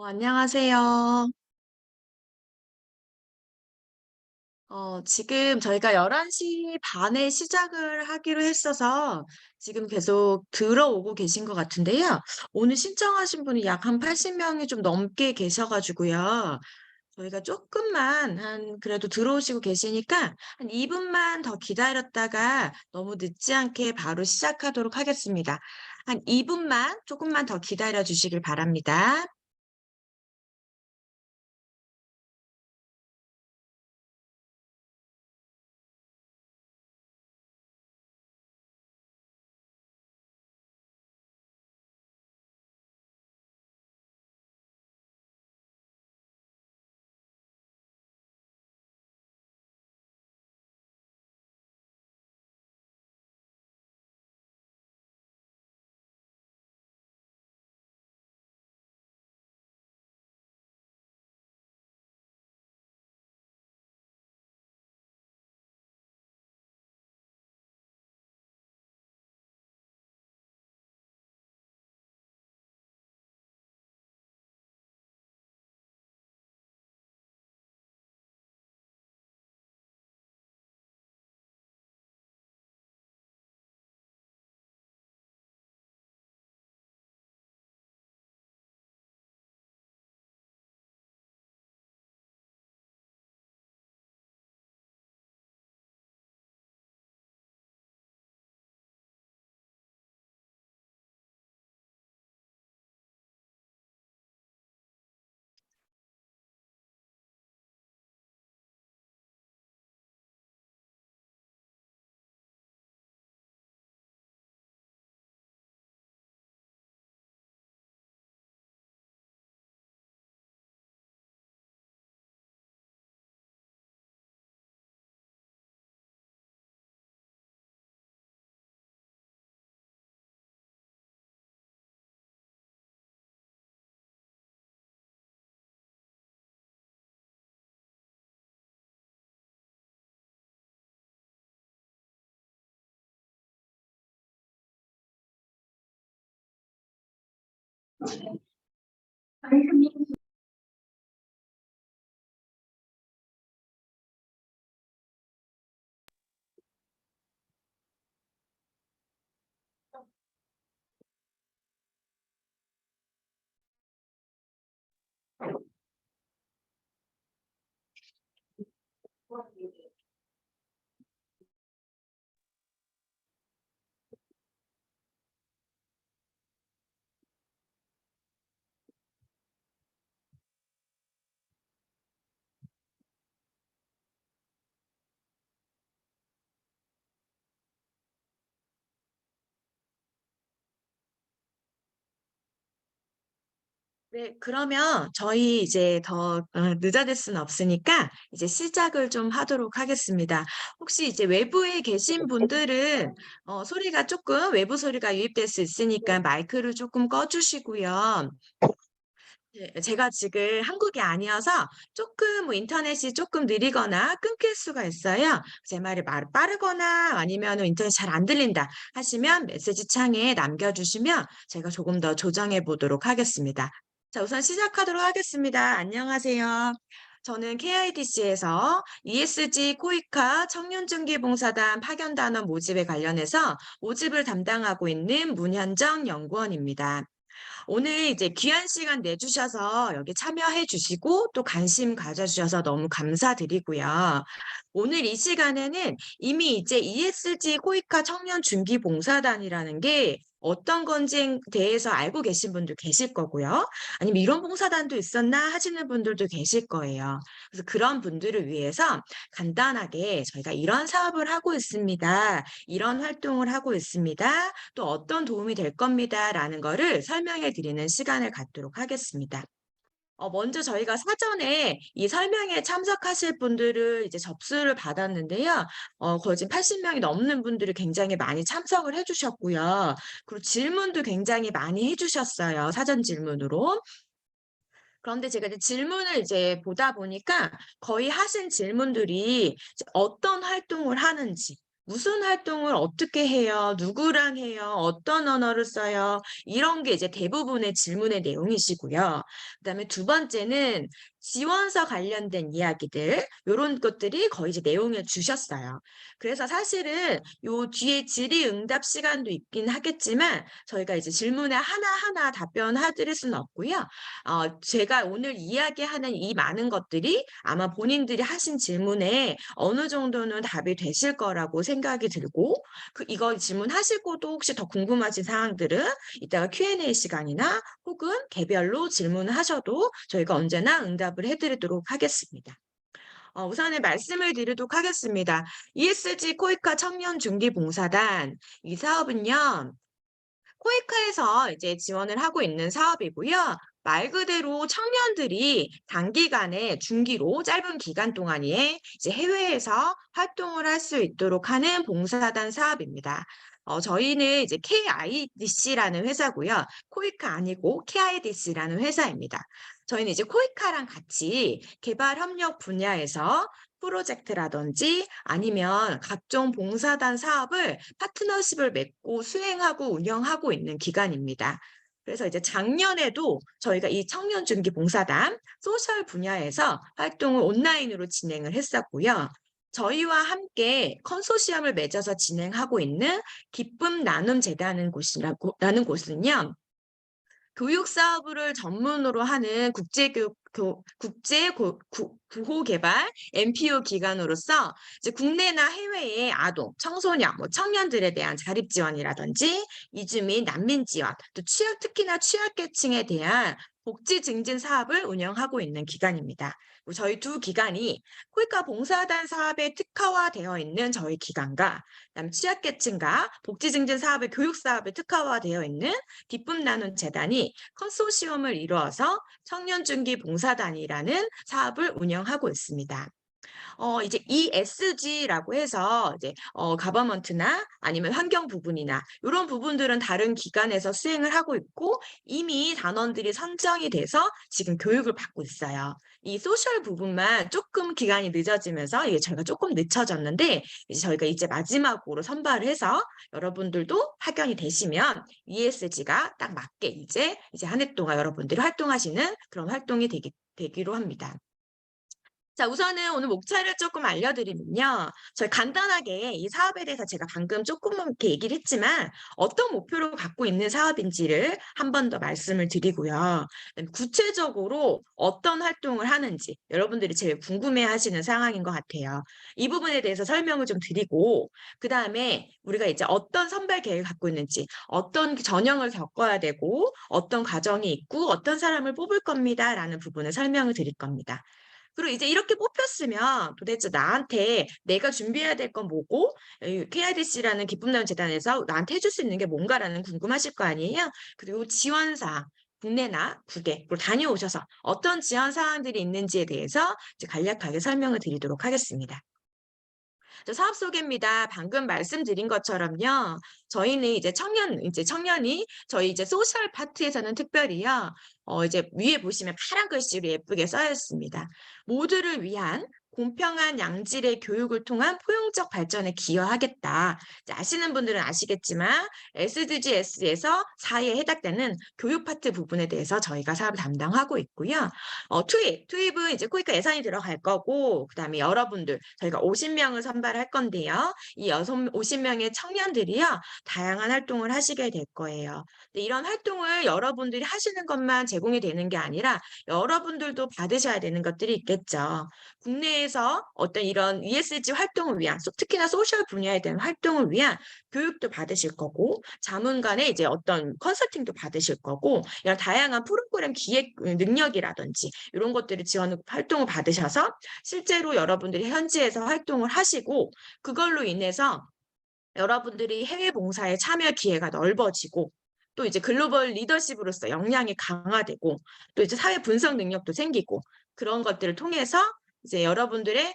안녕하세요. 지금 저희가 11시 반에 시작을 하기로 했어서 지금 계속 들어오고 계신 것 같은데요. 오늘 신청하신 분이 약 한 80명이 좀 넘게 계셔 가지고요. 저희가 조금만 그래도 들어오시고 계시니까 한 2 분만 더 기다렸다가 너무 늦지 않게 바로 시작하도록 하겠습니다. 한 2 분만 조금만 더 기다려 주시길 바랍니다. 네, 그러면 저희 이제 더 늦어질 수는 없으니까 이제 시작을 좀 하도록 하겠습니다. 혹시 이제 외부에 계신 분들은 소리가 조금 외부 소리가 유입될 수 있으니까 마이크를 조금 꺼주시고요. 네, 제가 지금 한국이 아니어서 조금 뭐 인터넷이 조금 느리거나 끊길 수가 있어요. 제 말이 빠르거나 아니면 인터넷 잘 안 들린다 하시면 메시지 창에 남겨주시면 제가 조금 더 조정해 보도록 하겠습니다. 자, 우선 시작하도록 하겠습니다. 안녕하세요. 저는 KIDC에서 ESG 코이카 청년중개봉사단 파견단원 모집에 관련해서 모집을 담당하고 있는 문현정 연구원입니다. 오늘 이제 귀한 시간 내주셔서 여기 참여해 주시고 또 관심 가져주셔서 너무 감사드리고요. 오늘 이 시간에는 이미 이제 ESG 코이카 청년 중기 봉사단이라는 게 어떤 건지에 대해서 알고 계신 분들 계실 거고요. 아니면 이런 봉사단도 있었나 하시는 분들도 계실 거예요. 그래서 그런 분들을 위해서 간단하게 저희가 이런 사업을 하고 있습니다. 이런 활동을 하고 있습니다. 또 어떤 도움이 될 겁니다라는 거를 설명해 드리는 시간을 갖도록 하겠습니다. 먼저 저희가 사전에 이 설명에 참석하실 분들을 이제 접수를 받았는데요. 거의 지금 80명이 넘는 분들이 굉장히 많이 참석을 해 주셨고요. 그리고 질문도 굉장히 많이 해 주셨어요, 사전 질문으로. 그런데 제가 이제 질문을 이제 보다 보니까 거의 하신 질문들이 이제 어떤 활동을 하는지 무슨 활동을 어떻게 해요? 누구랑 해요? 어떤 언어를 써요? 이런 게 이제 대부분의 질문의 내용이시고요. 그다음에 두 번째는 지원서 관련된 이야기들, 요런 것들이 거의 이제 내용을 주셨어요. 그래서 사실은 요 뒤에 질의응답 시간도 있긴 하겠지만 저희가 이제 질문에 하나하나 답변해 드릴 수는 없고요. 제가 오늘 이야기하는 이 많은 것들이 아마 본인들이 하신 질문에 어느 정도는 답이 되실 거라고 생각이 들고, 이거 질문하실 것도 혹시 더 궁금하신 사항들은 이따가 Q&A 시간이나 혹은 개별로 질문을 하셔도 저희가 언제나 응답을 해드리도록 하겠습니다. 우선은 말씀을 드리도록 하겠습니다. ESG 코이카 청년중기봉사단, 이 사업은요, 코이카에서 이제 지원을 하고 있는 사업이고요. 말 그대로 청년들이 단기간에 중기로 짧은 기간 동안에 이제 해외에서 활동을 할 수 있도록 하는 봉사단 사업입니다. 저희는 이제 KIDC라는 회사고요. 코이카 아니고 KIDC라는 회사입니다. 저희는 이제 코이카랑 같이 개발 협력 분야에서 프로젝트라든지 아니면 각종 봉사단 사업을 파트너십을 맺고 수행하고 운영하고 있는 기관입니다. 그래서 이제 작년에도 저희가 이 청년중기봉사단 소셜 분야에서 활동을 온라인으로 진행을 했었고요. 저희와 함께 컨소시엄을 맺어서 진행하고 있는 기쁨 나눔 재단은 라는 곳은요. 교육 사업을 전문으로 하는 구호 개발 NPO 기관으로서 이제 국내나 해외의 아동, 청소년, 청년들에 대한 자립 지원이라든지 이주민, 난민 지원, 또 특히나 취약계층에 대한 복지 증진 사업을 운영하고 있는 기관입니다. 저희 두 기관이 코이카 봉사단 사업에 특화되어 있는 저희 기관과 그다음 취약계층과 복지 증진 사업의 교육 사업에 특화되어 있는 기쁨 나눔 재단이 컨소시엄을 이루어서 청년중기 봉사단이라는 사업을 운영하고 있습니다. 이제 ESG라고 해서 이제 가버먼트나 아니면 환경 부분이나 이런 부분들은 다른 기관에서 수행을 하고 있고 이미 단원들이 선정이 돼서 지금 교육을 받고 있어요. 이 소셜 부분만 조금 기간이 늦어지면서 이게 저희가 조금 늦춰졌는데 이제 저희가 이제 마지막으로 선발을 해서 여러분들도 파견이 되시면 ESG가 딱 맞게 이제 한 해 동안 여러분들이 활동하시는 그런 활동이 되기로 합니다. 자, 우선은 오늘 목차를 조금 알려드리면요. 저희 간단하게 이 사업에 대해서 제가 방금 조금만 이렇게 얘기를 했지만 어떤 목표를 갖고 있는 사업인지를 한 번 더 말씀을 드리고요. 구체적으로 어떤 활동을 하는지 여러분들이 제일 궁금해 하시는 상황인 것 같아요. 이 부분에 대해서 설명을 좀 드리고 그 다음에 우리가 이제 어떤 선발 계획을 갖고 있는지 어떤 전형을 겪어야 되고 어떤 과정이 있고 어떤 사람을 뽑을 겁니다라는 부분을 설명을 드릴 겁니다. 그리고 이제 이렇게 뽑혔으면 도대체 나한테 내가 준비해야 될 건 뭐고 KIDC라는 기쁨 나눔 재단에서 나한테 해줄 수 있는 게 뭔가라는 궁금하실 거 아니에요? 그리고 지원사항 국내나 국외 그리고 다녀오셔서 어떤 지원 사항들이 있는지에 대해서 이제 간략하게 설명을 드리도록 하겠습니다. 사업 소개입니다. 방금 말씀드린 것처럼요. 저희는 이제 청년이 저희 이제 소셜 파트에서는 특별히요. 이제 위에 보시면 파란 글씨로 예쁘게 써여 있습니다. 모두를 위한 공평한 양질의 교육을 통한 포용적 발전에 기여하겠다. 이제 아시는 분들은 아시겠지만 SDGs에서 4에 해당되는 교육 파트 부분에 대해서 저희가 사업을 담당하고 있고요. 투입은 이제 코이카 예산이 들어갈 거고, 그 다음에 여러분들, 저희가 50명을 선발할 건데요. 이 50명의 청년들이요, 다양한 활동을 하시게 될 거예요. 근데 이런 활동을 여러분들이 하시는 것만 제공이 되는 게 아니라 여러분들도 받으셔야 되는 것들이 있겠죠. 국내에서 어떤 이런 ESG 활동을 위한, 특히나 소셜 분야에 대한 활동을 위한 교육도 받으실 거고, 자문간에 이제 어떤 컨설팅도 받으실 거고, 이런 다양한 프로그램 기획 능력이라든지 이런 것들을 활동을 받으셔서 실제로 여러분들이 현지에서 활동을 하시고 그걸로 인해서 여러분들이 해외 봉사에 참여 기회가 넓어지고 또 이제 글로벌 리더십으로서 역량이 강화되고 또 이제 사회 분석 능력도 생기고 그런 것들을 통해서 이제 여러분들의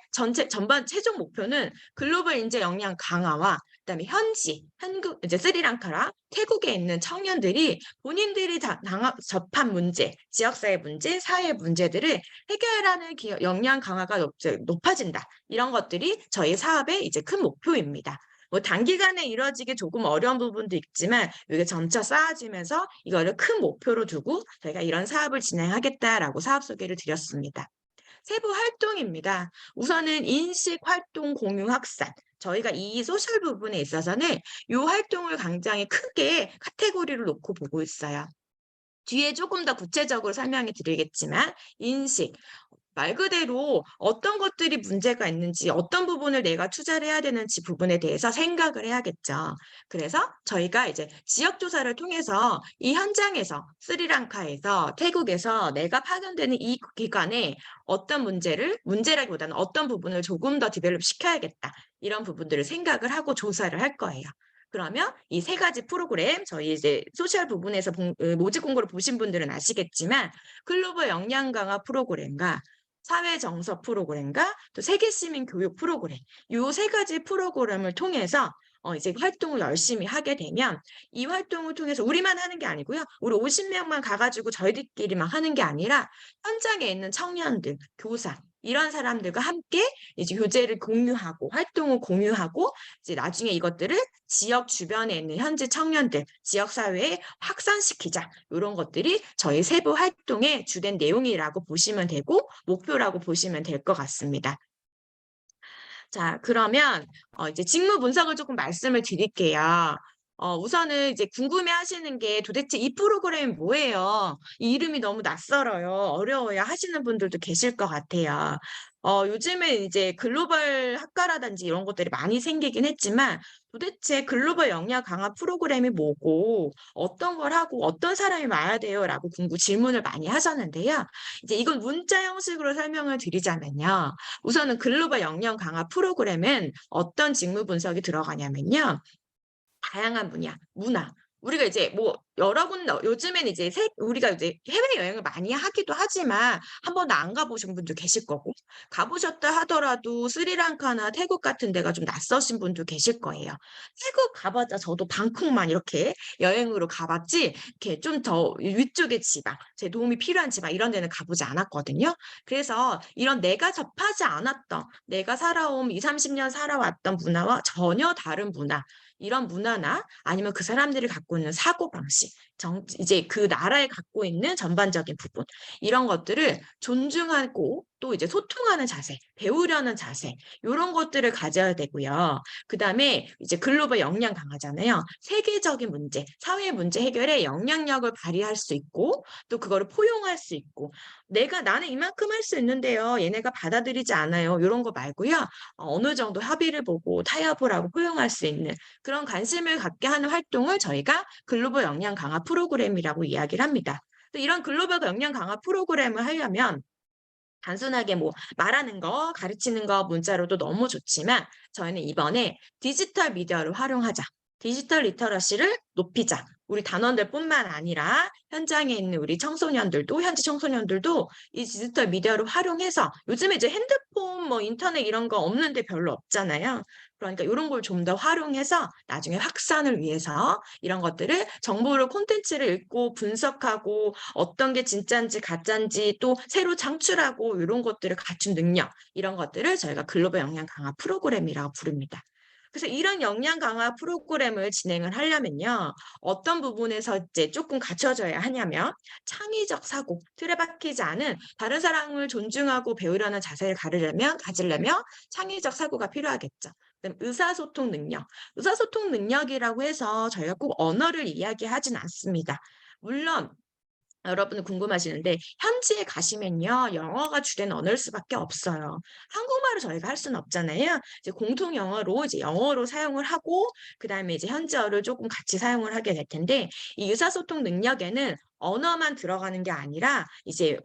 전반 최종 목표는 글로벌 인재 역량 강화와 그다음에 한국 이제 스리랑카랑 태국에 있는 청년들이 본인들이 접한 문제, 지역사회 문제, 사회 문제들을 해결하는 역량 강화가 높아진다. 이런 것들이 저희 사업의 이제 큰 목표입니다. 뭐 단기간에 이루어지기 조금 어려운 부분도 있지만 이게 점차 쌓아지면서 이거를 큰 목표로 두고 저희가 이런 사업을 진행하겠다라고 사업 소개를 드렸습니다. 세부 활동입니다. 우선은 인식 활동 공유 확산. 저희가 이 소셜 부분에 있어서는 이 활동을 굉장히 크게 카테고리를 놓고 보고 있어요. 뒤에 조금 더 구체적으로 설명해 드리겠지만 인식, 말 그대로 어떤 것들이 문제가 있는지 어떤 부분을 내가 투자를 해야 되는지 부분에 대해서 생각을 해야겠죠. 그래서 저희가 이제 지역 조사를 통해서 이 현장에서 스리랑카에서 태국에서 내가 파견되는 이 기관에 어떤 문제라기보다는 어떤 부분을 조금 더 디벨롭 시켜야겠다. 이런 부분들을 생각을 하고 조사를 할 거예요. 그러면 이 세 가지 프로그램 저희 이제 소셜 부분에서 모집 공고를 보신 분들은 아시겠지만 글로벌 역량 강화 프로그램과 사회 정서 프로그램과 또 세계 시민 교육 프로그램 요 세 가지 프로그램을 통해서 이제 활동을 열심히 하게 되면 이 활동을 통해서 우리만 하는 게 아니고요. 우리 50명만 가 가지고 저희들끼리만 하는 게 아니라 현장에 있는 청년들, 교사 이런 사람들과 함께 이제 교재를 공유하고 활동을 공유하고 이제 나중에 이것들을 지역 주변에 있는 현지 청년들, 지역 사회에 확산시키자. 이런 것들이 저희 세부 활동의 주된 내용이라고 보시면 되고 목표라고 보시면 될 것 같습니다. 자, 그러면 이제 직무 분석을 조금 말씀을 드릴게요. 우선은 이제 궁금해하시는 게 도대체 이 프로그램이 뭐예요? 이 이름이 너무 낯설어요. 어려워요. 하시는 분들도 계실 것 같아요. 요즘에 이제 글로벌 학과라든지 이런 것들이 많이 생기긴 했지만 도대체 글로벌 역량 강화 프로그램이 뭐고 어떤 걸 하고 어떤 사람이 와야 돼요라고 질문을 많이 하셨는데요. 이제 이건 문자 형식으로 설명을 드리자면요. 우선은 글로벌 역량 강화 프로그램은 어떤 직무 분석이 들어가냐면요. 다양한 분야, 문화. 우리가 이제 뭐 여러 군 요즘에는 이제 우리가 이제 해외여행을 많이 하기도 하지만 한 번도 안 가보신 분도 계실 거고 가보셨다 하더라도 스리랑카나 태국 같은 데가 좀 낯서신 분도 계실 거예요. 태국 가봤자 저도 방콕만 이렇게 여행으로 가봤지 이렇게 좀 더 위쪽의 지방, 제 도움이 필요한 지방 이런 데는 가보지 않았거든요. 그래서 이런 내가 접하지 않았던 내가 살아온 20-30년 살아왔던 문화와 전혀 다른 문화 이런 문화나 아니면 그 사람들이 갖고 있는 사고방식, 이제 그 나라에 갖고 있는 전반적인 부분, 이런 것들을 존중하고 또 이제 소통하는 자세, 배우려는 자세, 이런 것들을 가져야 되고요. 그 다음에 이제 글로벌 역량 강화잖아요. 세계적인 문제, 사회 문제 해결에 영향력을 발휘할 수 있고 또 그거를 포용할 수 있고 나는 이만큼 할 수 있는데요. 얘네가 받아들이지 않아요. 이런 거 말고요. 어느 정도 합의를 보고 타협을 하고 포용할 수 있는 그런 관심을 갖게 하는 활동을 저희가 글로벌 역량 강화 프로그램이라고 이야기를 합니다. 또 이런 글로벌 역량 강화 프로그램을 하려면 단순하게 뭐 말하는 거, 가르치는 거 문자로도 너무 좋지만 저희는 이번에 디지털 미디어를 활용하자. 디지털 리터러시를 높이자. 우리 단원들뿐만 아니라 현장에 있는 우리 청소년들도 현지 청소년들도 이 디지털 미디어를 활용해서 요즘에 이제 핸드폰 뭐 인터넷 이런 거 없는데 별로 없잖아요. 그러니까 이런 걸 좀 더 활용해서 나중에 확산을 위해서 이런 것들을 정보를 콘텐츠를 읽고 분석하고 어떤 게 진짜인지 가짜인지 또 새로 창출하고 이런 것들을 갖춘 능력 이런 것들을 저희가 글로벌 역량 강화 프로그램이라고 부릅니다. 그래서 이런 역량 강화 프로그램을 진행을 하려면요. 어떤 부분에서 이제 조금 갖춰져야 하냐면 창의적 사고, 틀에 박히지 않은 다른 사람을 존중하고 배우려는 자세를 가지려면 창의적 사고가 필요하겠죠. 그다음 의사소통 능력. 의사소통 능력이라고 해서 저희가 꼭 언어를 이야기하진 않습니다. 물론 여러분 궁금하시는데 현지에 가시면요. 영어가 주된 언어일 수밖에 없어요. 한국말을 저희가 할 수는 없잖아요. 이제 공통 영어로 이제 영어로 사용을 하고 그다음에 이제 현지어를 조금 같이 사용을 하게 될 텐데 이 의사소통 능력에는 언어만 들어가는 게 아니라 이제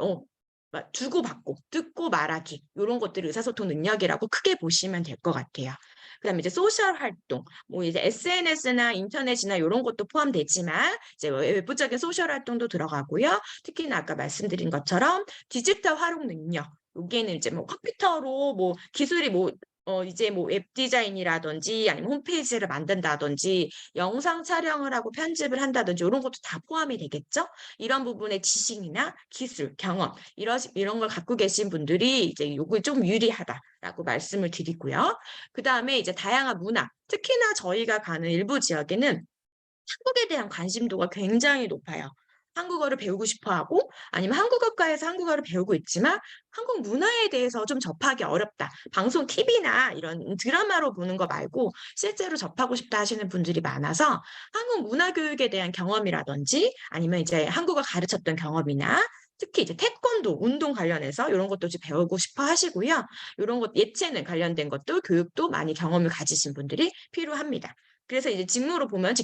주고받고 듣고 말하기 이런 것들을 의사소통 능력이라고 크게 보시면 될 것 같아요. 그다음에 이제 소셜 활동, 뭐 이제 SNS나 인터넷이나 이런 것도 포함되지만 이제 외부적인 소셜 활동도 들어가고요. 특히나 아까 말씀드린 것처럼 디지털 활용 능력. 여기에는 이제 뭐 컴퓨터로 뭐 기술이 뭐 이제 뭐 웹 디자인이라든지 아니면 홈페이지를 만든다든지 영상 촬영을 하고 편집을 한다든지 이런 것도 다 포함이 되겠죠. 이런 부분의 지식이나 기술, 경험 이런 걸 갖고 계신 분들이 이제 요게 좀 유리하다라고 말씀을 드리고요. 그다음에 이제 다양한 문화, 특히나 저희가 가는 일부 지역에는 한국에 대한 관심도가 굉장히 높아요. 한국어를 배우고 싶어 하고 아니면 한국어과에서 한국어를 배우고 있지만 한국 문화에 대해서 좀 접하기 어렵다. 방송 TV나 이런 드라마로 보는 거 말고 실제로 접하고 싶다 하시는 분들이 많아서 한국 문화 교육에 대한 경험이라든지 아니면 이제 한국어 가르쳤던 경험이나 특히 이제 태권도 운동 관련해서 이런 것도 이제 배우고 싶어 하시고요. 이런 것 예체능 관련된 것도 교육도 많이 경험을 가지신 분들이 필요합니다. 그래서 이제 직종으로 보면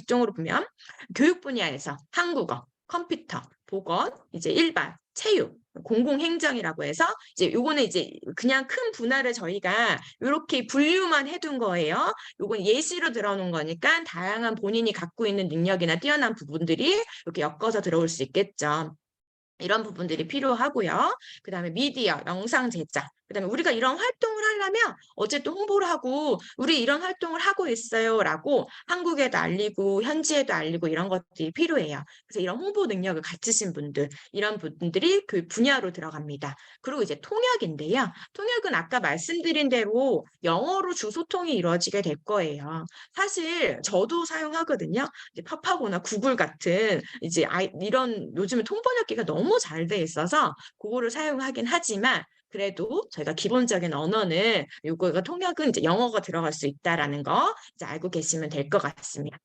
교육 분야에서 한국어, 컴퓨터, 보건, 이제 일반, 체육, 공공행정이라고 해서 이제 요거는 이제 그냥 큰 분야를 저희가 요렇게 분류만 해둔 거예요. 요건 예시로 들어놓은 거니까 다양한 본인이 갖고 있는 능력이나 뛰어난 부분들이 이렇게 엮어서 들어올 수 있겠죠. 이런 부분들이 필요하고요. 그다음에 미디어, 영상 제작. 그다음에 우리가 이런 활동을 하려면 어쨌든 홍보를 하고 우리 이런 활동을 하고 있어요라고 한국에도 알리고 현지에도 알리고 이런 것들이 필요해요. 그래서 이런 홍보 능력을 갖추신 분들, 이런 분들이 그 분야로 들어갑니다. 그리고 이제 통역인데요. 통역은 아까 말씀드린 대로 영어로 주소통이 이루어지게 될 거예요. 사실 저도 사용하거든요. 이제 팝하고나 구글 같은 이제 이런 요즘에 통번역기가 너무 잘 돼 있어서 그거를 사용하긴 하지만 그래도 저희가 기본적인 언어는 요거가 통역은 이제 영어가 들어갈 수 있다라는 거 이제 알고 계시면 될 것 같습니다.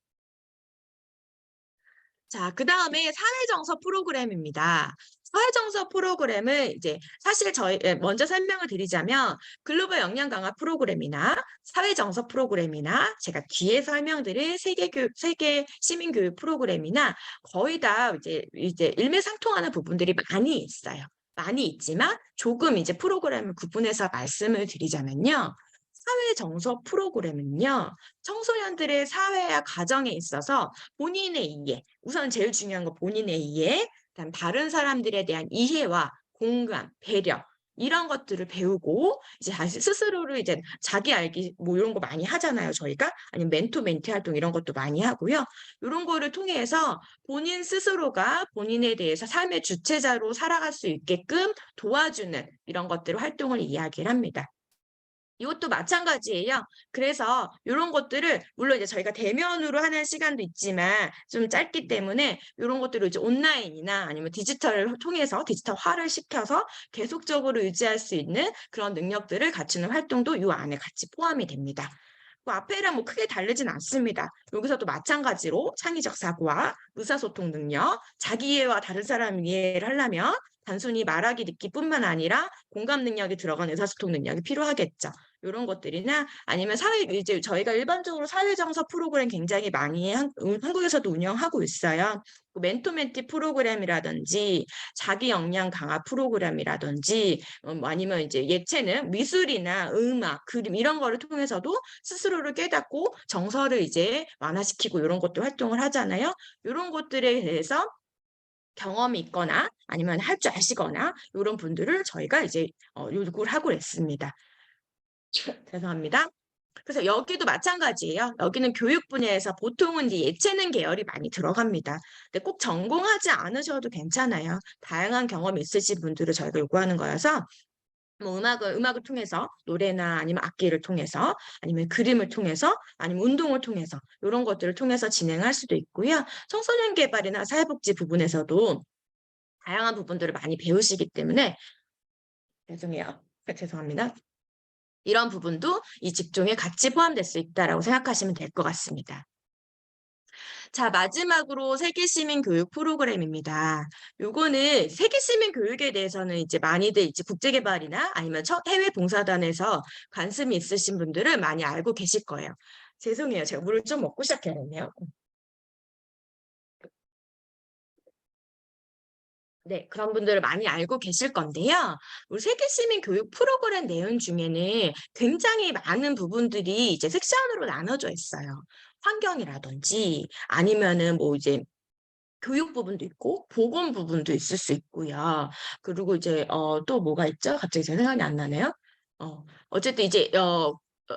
자, 그다음에 사회정서 프로그램입니다. 사회정서 프로그램은 이제 사실 먼저 설명을 드리자면 글로벌 역량 강화 프로그램이나 사회정서 프로그램이나 제가 뒤에 설명드릴 세계 시민교육 프로그램이나 거의 다 이제 일맥상통하는 부분들이 많이 있어요. 많이 있지만 조금 이제 프로그램을 구분해서 말씀을 드리자면요. 사회정서 프로그램은요. 청소년들의 사회와 가정에 있어서 본인의 이해, 우선 제일 중요한 거 본인의 이해, 그다음 다른 사람들에 대한 이해와 공감, 배려 이런 것들을 배우고 이제 다시 스스로를 이제 자기 알기 뭐 이런 거 많이 하잖아요, 저희가. 아니면 멘토 멘티 활동 이런 것도 많이 하고요. 이런 거를 통해서 본인 스스로가 본인에 대해서 삶의 주체자로 살아갈 수 있게끔 도와주는 이런 것들 활동을 이야기를 합니다. 이것도 마찬가지예요. 그래서 이런 것들을 물론 이제 저희가 대면으로 하는 시간도 있지만 좀 짧기 때문에 이런 것들을 이제 온라인이나 아니면 디지털을 통해서 디지털화를 시켜서 계속적으로 유지할 수 있는 그런 능력들을 갖추는 활동도 이 안에 같이 포함이 됩니다. 그 앞에랑 뭐 크게 다르진 않습니다. 여기서도 마찬가지로 창의적 사고와 의사소통 능력, 자기 이해와 다른 사람 이해를 하려면 단순히 말하기 듣기뿐만 아니라 공감 능력이 들어간 의사소통 능력이 필요하겠죠. 이런 것들이나 아니면 이제 저희가 일반적으로 사회정서 프로그램 굉장히 많이 한국에서도 운영하고 있어요. 그 멘토 멘티 프로그램이라든지 자기 역량 강화 프로그램이라든지 뭐 아니면 이제 예체능, 미술이나 음악, 그림 이런 거를 통해서도 스스로를 깨닫고 정서를 이제 완화시키고 이런 것도 활동을 하잖아요. 이런 것들에 대해서 경험이 있거나 아니면 할 줄 아시거나 이런 분들을 저희가 이제 요구를 하고 있습니다. 죄송합니다. 그래서 여기도 마찬가지예요. 여기는 교육 분야에서 보통은 이제 예체능 계열이 많이 들어갑니다. 근데 꼭 전공하지 않으셔도 괜찮아요. 다양한 경험이 있으신 분들을 저희가 요구하는 거여서 뭐 음악을 통해서 노래나 아니면 악기를 통해서 아니면 그림을 통해서 아니면 운동을 통해서 이런 것들을 통해서 진행할 수도 있고요. 청소년 개발이나 사회복지 부분에서도 다양한 부분들을 많이 배우시기 때문에 죄송해요. 죄송합니다. 이런 부분도 이 직종에 같이 포함될 수 있다라고 생각하시면 될 것 같습니다. 자, 마지막으로 세계시민 교육 프로그램입니다. 요거는 세계시민 교육에 대해서는 이제 많이들 이제 국제개발이나 아니면 해외 봉사단에서 관심이 있으신 분들은 많이 알고 계실 거예요. 죄송해요. 제가 물을 좀 먹고 시작해야겠네요. 네, 그런 분들을 많이 알고 계실 건데요. 우리 세계시민 교육 프로그램 내용 중에는 굉장히 많은 부분들이 이제 섹션으로 나눠져 있어요. 환경이라든지 아니면은 뭐 이제 교육 부분도 있고 보건 부분도 있을 수 있고요. 그리고 이제 또 뭐가 있죠? 갑자기 제 생각이 안 나네요. 어쨌든 이제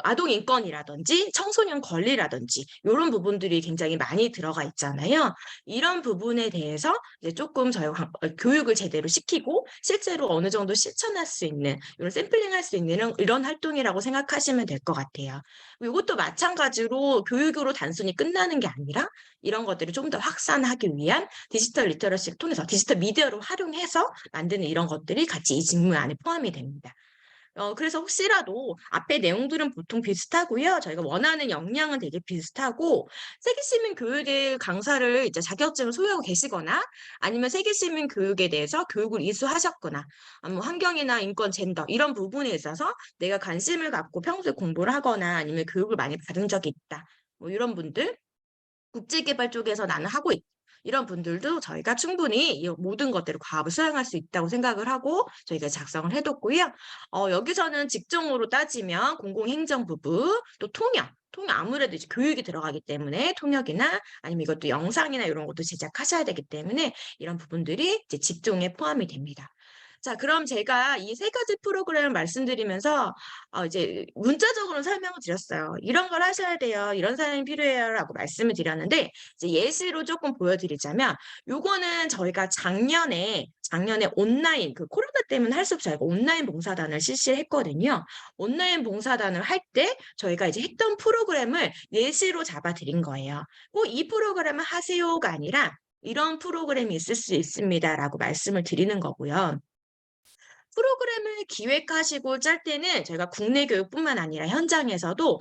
아동 인권이라든지 청소년 권리라든지 이런 부분들이 굉장히 많이 들어가 있잖아요. 이런 부분에 대해서 이제 조금 저희가 교육을 제대로 시키고 실제로 어느 정도 실천할 수 있는 이런 샘플링할 수 있는 이런 활동이라고 생각하시면 될 것 같아요. 이것도 마찬가지로 교육으로 단순히 끝나는 게 아니라 이런 것들을 좀 더 확산하기 위한 디지털 리터러시를 통해서 디지털 미디어를 활용해서 만드는 이런 것들이 같이 이 직무 안에 포함이 됩니다. 그래서 혹시라도 앞에 내용들은 보통 비슷하고요. 저희가 원하는 역량은 되게 비슷하고 세계시민 교육의 강사를 이제 자격증을 소유하고 계시거나 아니면 세계시민 교육에 대해서 교육을 이수하셨거나 아니면 환경이나 인권, 젠더 이런 부분에 있어서 내가 관심을 갖고 평소에 공부를 하거나 아니면 교육을 많이 받은 적이 있다. 뭐 이런 분들 국제개발 쪽에서 나는 하고 있다. 이런 분들도 저희가 충분히 이 모든 것들을 과업을 수행할 수 있다고 생각을 하고 저희가 작성을 해뒀고요. 여기서는 직종으로 따지면 공공행정부부, 또 통역 아무래도 이제 교육이 들어가기 때문에 통역이나 아니면 이것도 영상이나 이런 것도 제작하셔야 되기 때문에 이런 부분들이 이제 직종에 포함이 됩니다. 자, 그럼 제가 이 세 가지 프로그램을 말씀드리면서 이제 문자적으로 설명을 드렸어요. 이런 걸 하셔야 돼요. 이런 사람이 필요해요라고 말씀을 드렸는데 이제 예시로 조금 보여드리자면 요거는 저희가 작년에 온라인 그 코로나 때문에 할 수 없이 저희가 온라인 봉사단을 실시를 했거든요. 온라인 봉사단을 할 때 저희가 이제 했던 프로그램을 예시로 잡아 드린 거예요. 꼭 이 프로그램을 하세요가 아니라 이런 프로그램이 있을 수 있습니다라고 말씀을 드리는 거고요. 프로그램을 기획하시고 짤 때는 저희가 국내 교육뿐만 아니라 현장에서도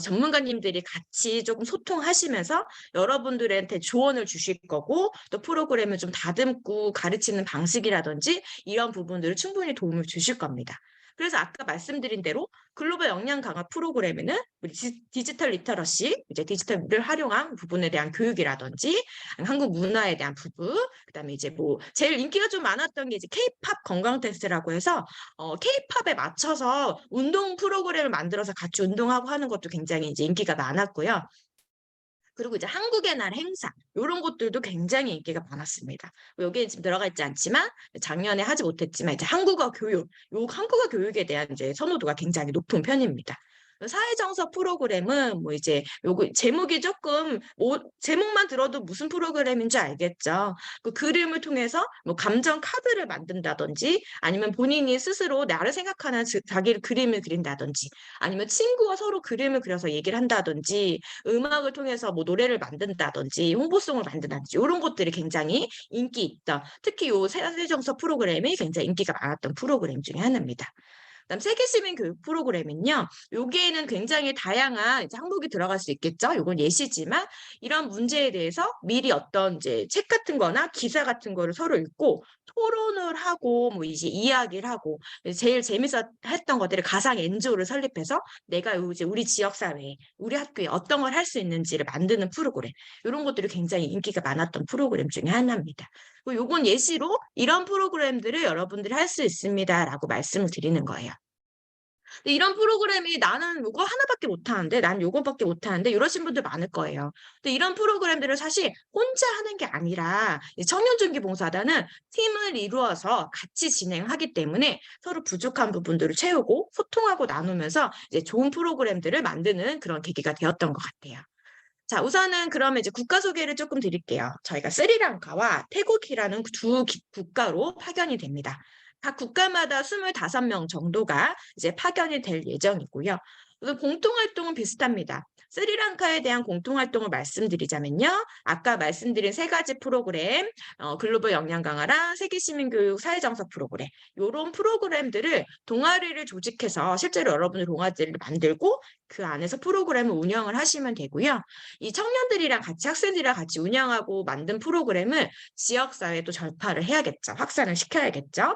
전문가님들이 같이 조금 소통하시면서 여러분들한테 조언을 주실 거고 또 프로그램을 좀 다듬고 가르치는 방식이라든지 이런 부분들을 충분히 도움을 주실 겁니다. 그래서 아까 말씀드린 대로 글로벌 역량 강화 프로그램에는 우리 디지털 리터러시, 이제 디지털을 활용한 부분에 대한 교육이라든지 한국 문화에 대한 부분, 그다음에 이제 뭐 제일 인기가 좀 많았던 게 이제 K-팝 건강 테스트라고 해서 K-팝에 맞춰서 운동 프로그램을 만들어서 같이 운동하고 하는 것도 굉장히 이제 인기가 많았고요. 그리고 이제 한국의 날 행사 이런 것들도 굉장히 인기가 많았습니다. 여기에 지금 들어가 있지 않지만 작년에 하지 못했지만 이제 한국어 교육, 요 한국어 교육에 대한 이제 선호도가 굉장히 높은 편입니다. 사회정서 프로그램은 뭐 이제 요거 제목이 조금 뭐 제목만 들어도 무슨 프로그램인지 알겠죠. 그 그림을 통해서 뭐 감정 카드를 만든다든지 아니면 본인이 스스로 나를 생각하는 자기 그림을 그린다든지 아니면 친구와 서로 그림을 그려서 얘기를 한다든지 음악을 통해서 뭐 노래를 만든다든지 홍보송을 만든다든지 이런 것들이 굉장히 인기 있다. 특히 요 세대정서 프로그램이 굉장히 인기가 많았던 프로그램 중에 하나입니다. 그다음 세계 시민 교육 프로그램은요. 여기에는 굉장히 다양한 이제 항목이 들어갈 수 있겠죠. 이건 예시지만 이런 문제에 대해서 미리 어떤 이제 책 같은 거나 기사 같은 거를 서로 읽고 토론을 하고 뭐 이제 이야기를 하고 제일 재밌어 했던 것들을 가상 NGO를 설립해서 내가 이제 우리 지역 사회에 우리 학교에 어떤 걸 할 수 있는지를 만드는 프로그램. 이런 것들이 굉장히 인기가 많았던 프로그램 중에 하나입니다. 요건 예시로 이런 프로그램들을 여러분들이 할 수 있습니다라고 말씀을 드리는 거예요. 근데 이런 프로그램이 나는 요거 하나밖에 못하는데 난 요거밖에 못하는데 이러신 분들 많을 거예요. 근데 이런 프로그램들을 사실 혼자 하는 게 아니라 청년중기봉사단은 팀을 이루어서 같이 진행하기 때문에 서로 부족한 부분들을 채우고 소통하고 나누면서 이제 좋은 프로그램들을 만드는 그런 계기가 되었던 것 같아요. 자, 우선은 그러면 이제 국가 소개를 조금 드릴게요. 저희가 스리랑카와 태국이라는 두 국가로 파견이 됩니다. 각 국가마다 25명 정도가 이제 파견이 될 예정이고요. 공통활동은 비슷합니다. 스리랑카에 대한 공통활동을 말씀드리자면요. 아까 말씀드린 세 가지 프로그램, 글로벌 역량 강화랑 세계시민교육 사회정서 프로그램, 이런 프로그램들을 동아리를 조직해서 실제로 여러분들 동아리를 만들고 그 안에서 프로그램을 운영을 하시면 되고요. 이 청년들이랑 같이 학생들이랑 같이 운영하고 만든 프로그램을 지역사회에 또 전파를 해야겠죠. 확산을 시켜야겠죠.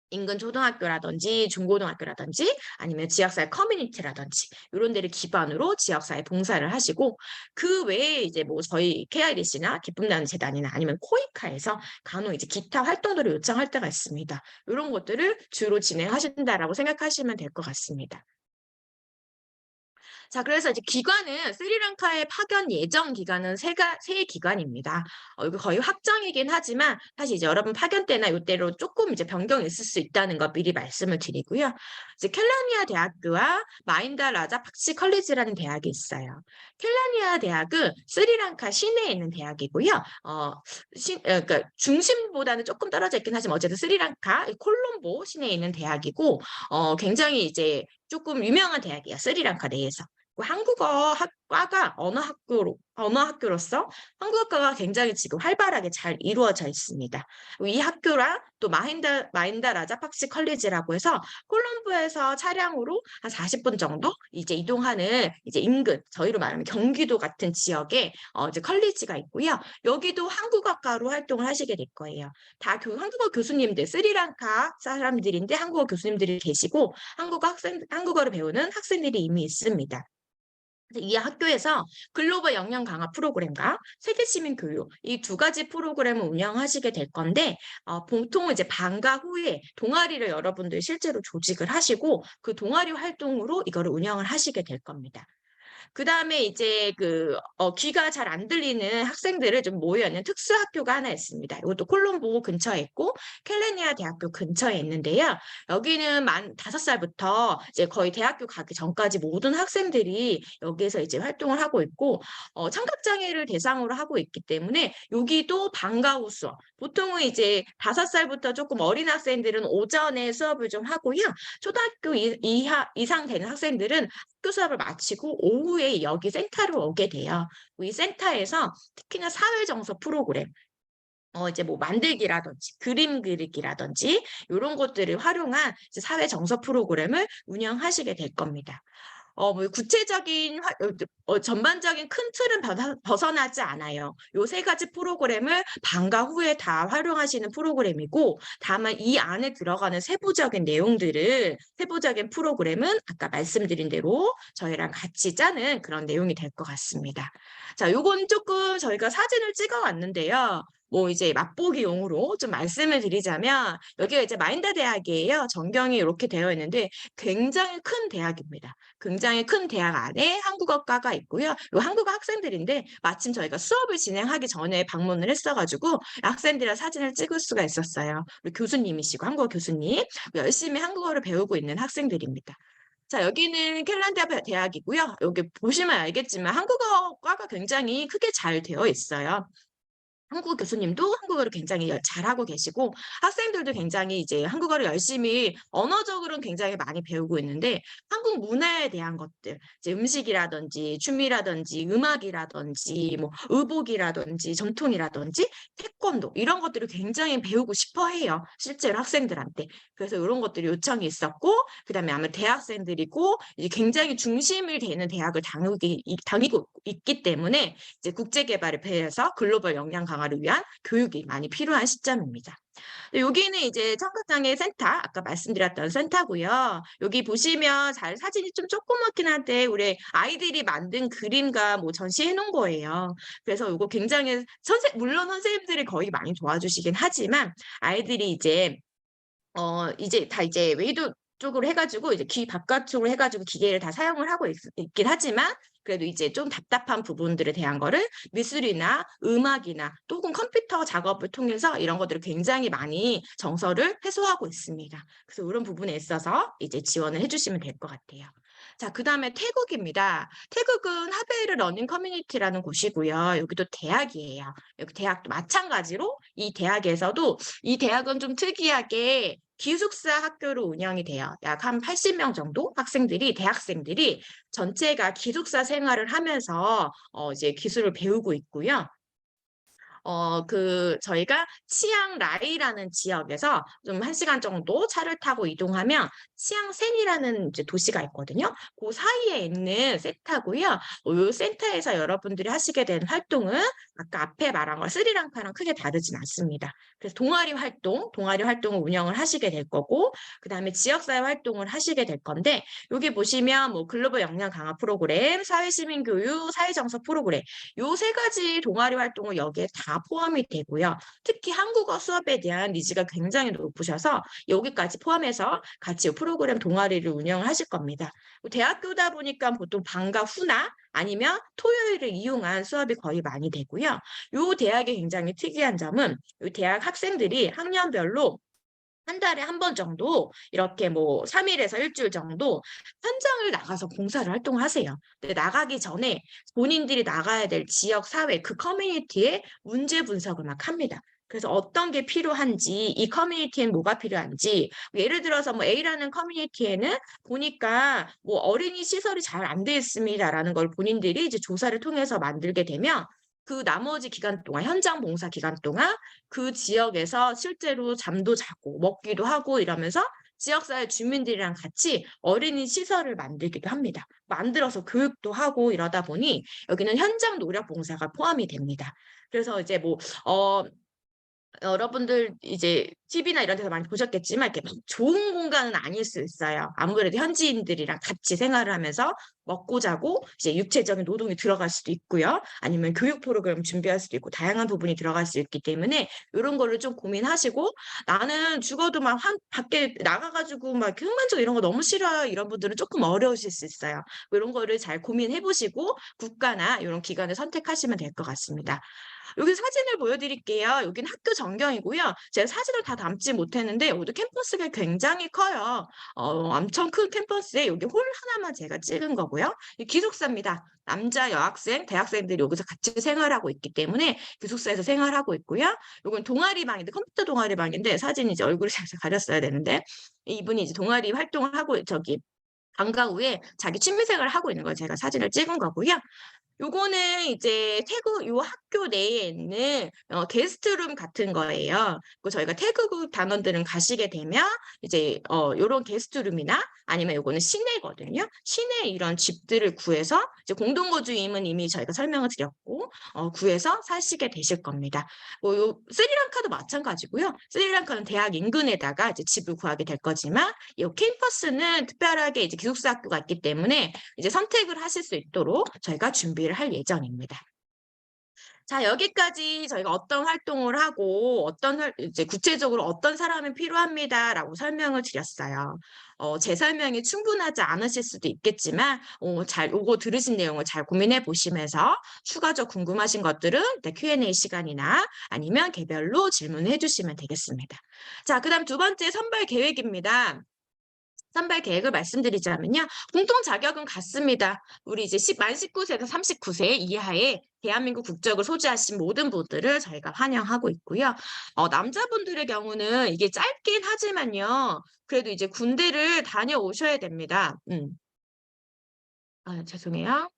인근 초등학교라든지 중고등학교라든지 아니면 지역사회 커뮤니티라든지 이런 데를 기반으로 지역사회 봉사를 하시고 그 외에 이제 뭐 저희 KIDC나 기쁨나는 재단이나 아니면 코이카에서 간혹 이제 기타 활동들을 요청할 때가 있습니다. 이런 것들을 주로 진행하신다라고 생각하시면 될 것 같습니다. 자, 그래서 이제 기간은 스리랑카의 파견 예정 기간은 세 기간입니다. 이거 거의 확정이긴 하지만 사실 이제 여러분 파견 때나 이때로 조금 이제 변경이 있을 수 있다는 거 미리 말씀을 드리고요. 이제 켈라니아 대학교와 마힌다 라자팍시 컬리지라는 대학이 있어요. 켈라니아 대학은 스리랑카 시내에 있는 대학이고요. 그러니까 중심보다는 조금 떨어져 있긴 하지만 어쨌든 스리랑카 콜롬보 시내에 있는 대학이고, 굉장히 이제 조금 유명한 대학이에요. 스리랑카 내에서. 한국어 학과가 언어 학교로서 한국어가 굉장히 지금 활발하게 잘 이루어져 있습니다. 이 학교랑 또 마힌다 라자팍시 컬리지라고 해서 콜롬보에서 차량으로 한 40분 정도 이제 이동하는 이제 인근 저희로 말하면 경기도 같은 지역에 이제 컬리지가 있고요. 여기도 한국어과로 활동을 하시게 될 거예요. 다 한국어 교수님들 스리랑카 사람들인데 한국어 교수님들이 계시고 한국어를 배우는 학생들이 이미 있습니다. 이 학교에서 글로벌 역량 강화 프로그램과 세계 시민 교육 이 두 가지 프로그램을 운영하시게 될 건데, 보통 이제 방과 후에 동아리를 여러분들 실제로 조직을 하시고 그 동아리 활동으로 이거를 운영을 하시게 될 겁니다. 그 다음에 이제 귀가 잘 안 들리는 학생들을 좀 모여있는 특수학교가 하나 있습니다. 이것도 콜롬보 근처에 있고 켈레니아 대학교 근처에 있는데요. 여기는 만 5살부터 이제 거의 대학교 가기 전까지 모든 학생들이 여기에서 이제 활동을 하고 있고, 청각장애를 대상으로 하고 있기 때문에 여기도 방과 후 수업. 보통은 이제 5살부터 조금 어린 학생들은 오전에 수업을 좀 하고요. 초등학교 이상 되는 학생들은 학교 수업을 마치고 오후에 여기 센터로 오게 돼요. 이 센터에서 특히나 사회정서 프로그램, 이제 뭐 만들기라든지 그림 그리기라든지 이런 것들을 활용한 이제 사회정서 프로그램을 운영하시게 될 겁니다. 뭐 구체적인 전반적인 큰 틀은 벗어나지 않아요. 요 세 가지 프로그램을 방과 후에 다 활용하시는 프로그램이고, 다만 이 안에 들어가는 세부적인 프로그램은 아까 말씀드린 대로 저희랑 같이 짜는 그런 내용이 될 것 같습니다. 자, 요건 조금 저희가 사진을 찍어 왔는데요. 뭐 이제 맛보기용으로 좀 말씀을 드리자면 여기가 이제 마힌다 대학이에요. 전경이 이렇게 되어 있는데 굉장히 큰 대학입니다. 굉장히 큰 대학 안에 한국어과가 있고요. 이 한국어 학생들인데 마침 저희가 수업을 진행하기 전에 방문을 했어가지고 학생들이랑 사진을 찍을 수가 있었어요. 우리 교수님이시고 한국어 교수님 열심히 한국어를 배우고 있는 학생들입니다. 자, 여기는 켈란디아 대학이고요. 여기 보시면 알겠지만 한국어과가 굉장히 크게 잘 되어 있어요. 한국어 교수님도 한국어를 굉장히 잘하고 계시고 학생들도 굉장히 이제 한국어를 열심히 언어적으로는 굉장히 많이 배우고 있는데 한국 문화에 대한 것들, 이제 음식이라든지 춤이라든지 음악이라든지 뭐 의복이라든지 전통이라든지 태권도 이런 것들을 굉장히 배우고 싶어 해요. 실제로 학생들한테. 그래서 이런 것들이 요청이 있었고, 그다음에 아마 대학생들이고 이제 굉장히 중심을 되는 대학을 다니고 있기 때문에 이제 국제 개발을 배해서 글로벌 역량 강화를 위한 교육이 많이 필요한 시점입니다. 여기는 이제 청각장애 센터, 아까 말씀드렸던 센터고요. 여기 보시면 사진이 좀 조그맣긴 한데 우리 아이들이 만든 그림과 뭐 전시해 놓은 거예요. 그래서 이거 굉장히 물론 선생님들이 거의 많이 도와주시긴 하지만 아이들이 이제 다 이제 웨이도 쪽으로 해가지고 이제 귀 바깥쪽으로 해가지고 기계를 다 사용을 하고 있긴 하지만 그래도 이제 좀 답답한 부분들에 대한 거를 미술이나 음악이나 또 혹은 컴퓨터 작업을 통해서 이런 것들을 굉장히 많이 정서를 해소하고 있습니다. 그래서 이런 부분에 있어서 이제 지원을 해주시면 될 것 같아요. 자, 그 다음에 태국입니다. 태국은 하베이르 러닝 커뮤니티라는 곳이고요. 여기도 대학이에요. 여기 대학도 마찬가지로 이 대학은 좀 특이하게 기숙사 학교로 운영이 돼요. 약 한 80명 정도 대학생들이 전체가 기숙사 생활을 하면서 이제 기술을 배우고 있고요. 저희가 치앙라이라는 지역에서 좀 1시간 정도 차를 타고 이동하면 치앙센이라는 이제 도시가 있거든요. 그 사이에 있는 센터고요. 이 센터에서 여러분들이 하시게 된 활동은 아까 앞에 말한 거 스리랑카랑 크게 다르진 않습니다. 그래서 동아리 활동을 운영을 하시게 될 거고, 그 다음에 지역사회 활동을 하시게 될 건데, 여기 보시면 뭐 글로벌 역량 강화 프로그램, 사회시민교육, 사회정서 프로그램, 요 세 가지 동아리 활동을 여기에 다 포함이 되고요. 특히 한국어 수업에 대한 니즈가 굉장히 높으셔서 여기까지 포함해서 같이 프로그램 동아리를 운영을 하실 겁니다. 대학교다 보니까 보통 방과 후나 아니면 토요일을 이용한 수업이 거의 많이 되고요. 요 대학의 굉장히 특이한 점은 요 대학 학생들이 학년별로 한 달에 한 번 정도 이렇게 뭐 3일에서 일주일 정도 현장을 나가서 봉사를 활동을 하세요. 근데 나가기 전에 본인들이 나가야 될 지역 사회 그 커뮤니티의 문제 분석을 막 합니다. 그래서 어떤 게 필요한지, 이 커뮤니티엔 뭐가 필요한지, 예를 들어서 뭐 A라는 커뮤니티에는 보니까 뭐 어린이 시설이 잘 안 돼 있습니다라는 걸 본인들이 이제 조사를 통해서 만들게 되면 그 나머지 기간 동안, 현장 봉사 기간 동안 그 지역에서 실제로 잠도 자고 먹기도 하고 이러면서 지역사회 주민들이랑 같이 어린이 시설을 만들기도 합니다. 만들어서 교육도 하고 이러다 보니 여기는 현장 노력 봉사가 포함이 됩니다. 그래서 이제 뭐, 여러분들 이제 TV나 이런 데서 많이 보셨겠지만 이렇게 막 좋은 공간은 아닐 수 있어요. 아무래도 현지인들이랑 같이 생활을 하면서 먹고 자고 이제 육체적인 노동이 들어갈 수도 있고요. 아니면 교육 프로그램 준비할 수도 있고 다양한 부분이 들어갈 수 있기 때문에 이런 거를 좀 고민하시고 나는 죽어도 막 밖에 나가가지고 막 흑만족 이런 거 너무 싫어요. 이런 분들은 조금 어려우실 수 있어요. 이런 거를 잘 고민해 보시고 국가나 이런 기관을 선택하시면 될 것 같습니다. 여기 사진을 보여드릴게요. 여기는 학교 전경이고요. 제가 사진을 다 담지 못했는데 여기도 캠퍼스가 굉장히 커요. 엄청 큰 캠퍼스에 여기 홀 하나만 제가 찍은 거고요. 기숙사입니다. 남자 여학생, 대학생들이 여기서 같이 생활하고 있기 때문에 기숙사에서 생활하고 있고요. 이건 동아리방인데 컴퓨터 동아리방인데 사진이 이제 얼굴을 살짝 가렸어야 되는데 이분이 이제 동아리 활동을 하고 저기 방과 후에 자기 취미생활을 하고 있는 걸 제가 사진을 찍은 거고요. 요거는 이제 요 학교 내에 있는 게스트룸 같은 거예요. 그 저희가 태국 단원들은 가시게 되면 이제 요런 게스트룸이나 아니면 요거는 시내거든요. 시내 이런 집들을 구해서 이제 공동거주임은 이미 저희가 설명을 드렸고 구해서 사시게 되실 겁니다. 요 스리랑카도 마찬가지고요. 스리랑카는 대학 인근에다가 이제 집을 구하게 될 거지만 이 캠퍼스는 특별하게 이제 기숙사 학교가 있기 때문에 이제 선택을 하실 수 있도록 저희가 준비를 할 예정입니다. 자, 여기까지 저희가 어떤 활동을 하고 이제 구체적으로 어떤 사람이 필요합니다라고 설명을 드렸어요. 제 설명이 충분하지 않으실 수도 있겠지만 요거 들으신 내용을 잘 고민해 보시면서 추가적 궁금하신 것들은 Q&A 시간이나 아니면 개별로 질문해 주시면 되겠습니다. 자, 그다음 두 번째 선발 계획입니다. 선발 계획을 말씀드리자면요. 공통 자격은 같습니다. 우리 이제 만 19세에서 39세 이하의 대한민국 국적을 소지하신 모든 분들을 저희가 환영하고 있고요. 남자분들의 경우는 이게 짧긴 하지만요. 그래도 이제 군대를 다녀오셔야 됩니다. 죄송해요.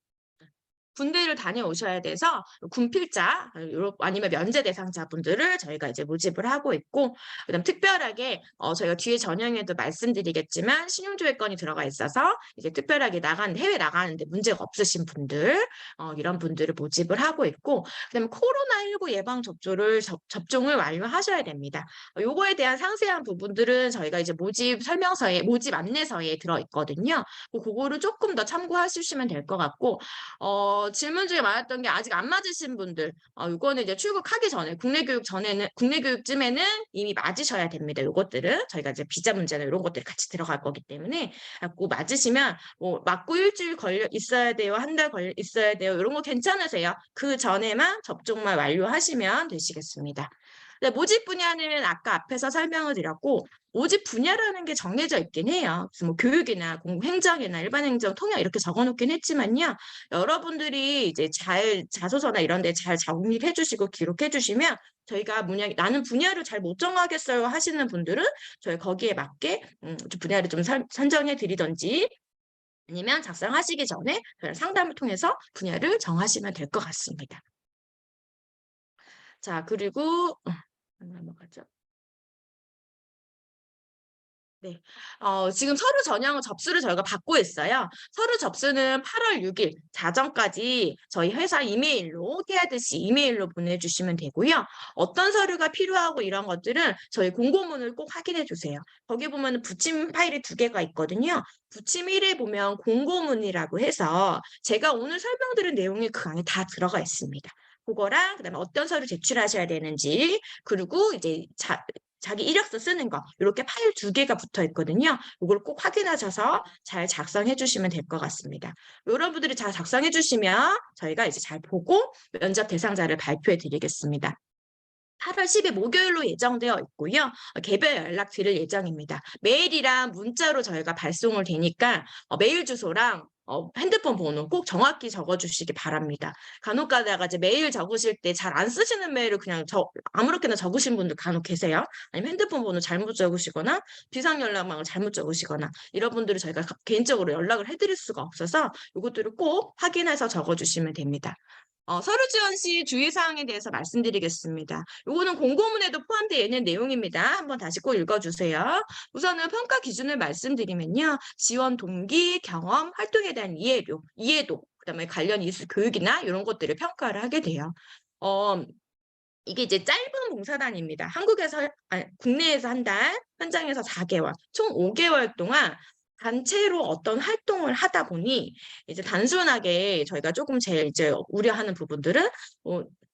군대를 다녀오셔야 돼서 군필자 아니면 면제 대상자분들을 저희가 이제 모집을 하고 있고 그다음 특별하게 저희가 뒤에 전형에도 말씀드리겠지만 신용조회권이 들어가 있어서 이제 특별하게 해외 나가는데 문제가 없으신 분들 이런 분들을 모집을 하고 있고 그다음에 코로나19 예방 접종을 완료하셔야 됩니다. 요거에 대한 상세한 부분들은 저희가 이제 모집 안내서에 들어 있거든요. 그거를 조금 더 참고하시면 될 것 같고 질문 중에 많았던 게 아직 안 맞으신 분들, 이거는 이제 출국하기 전에, 국내 교육쯤에는 이미 맞으셔야 됩니다. 요것들은 저희가 이제 비자 문제나 이런 것들이 같이 들어갈 거기 때문에, 꼭 맞으시면, 뭐, 맞고 일주일 걸려 있어야 돼요. 한 달 걸려 있어야 돼요. 이런 거 괜찮으세요. 그 전에만 접종만 완료하시면 되시겠습니다. 모집 분야는 아까 앞에서 설명을 드렸고, 모집 분야라는 게 정해져 있긴 해요. 그래서 뭐 교육이나 행정이나 일반 행정, 통역 이렇게 적어놓긴 했지만요. 여러분들이 이제 자소서나 이런 데 잘 정리해 주시고 기록해 주시면 저희가 나는 분야를 잘 못 정하겠어요 하시는 분들은 저희 거기에 맞게 분야를 좀 선정해 드리던지 아니면 작성하시기 전에 상담을 통해서 분야를 정하시면 될 것 같습니다. 자, 그리고 넘어가죠. 네. 지금 서류 전형 접수를 저희가 받고 있어요. 서류 접수는 8월 6일 자정까지 저희 회사 이메일로 태하듯이 이메일로 보내주시면 되고요. 어떤 서류가 필요하고 이런 것들은 저희 공고문을 꼭 확인해 주세요. 거기 보면 부침 파일이 2개가 있거든요. 부침 1에 보면 공고문이라고 해서 제가 오늘 설명드린 내용이 그 안에 다 들어가 있습니다. 그거랑 그다음에 어떤 서류 제출하셔야 되는지 그리고 이제 자기 이력서 쓰는 거 이렇게 파일 2개가 붙어 있거든요. 이걸 꼭 확인하셔서 잘 작성해 주시면 될 것 같습니다. 이런 분들이 잘 작성해 주시면 저희가 이제 잘 보고 면접 대상자를 발표해 드리겠습니다. 8월 10일 목요일로 예정되어 있고요. 개별 연락 드릴 예정입니다. 메일이랑 문자로 저희가 발송을 되니까 메일 주소랑 핸드폰 번호 꼭 정확히 적어주시기 바랍니다. 간혹 가다가 이제 메일 적으실 때 잘 안 쓰시는 메일을 그냥 아무렇게나 적으신 분들 간혹 계세요. 아니면 핸드폰 번호 잘못 적으시거나 비상연락망을 잘못 적으시거나 이런 분들을 저희가 개인적으로 연락을 해드릴 수가 없어서 이것들을 꼭 확인해서 적어주시면 됩니다. 서류 지원 시 주의사항에 대해서 말씀드리겠습니다. 요거는 공고문에도 포함되어 있는 내용입니다. 한번 다시 꼭 읽어주세요. 우선은 평가 기준을 말씀드리면요. 지원 동기, 경험, 활동에 대한 이해도, 그다음에 관련 이수 교육이나 이런 것들을 평가를 하게 돼요. 이게 이제 짧은 봉사단입니다. 국내에서 한 달, 현장에서 4개월, 총 5개월 동안 단체로 어떤 활동을 하다 보니 이제 단순하게 저희가 조금 제일 이제 우려하는 부분들은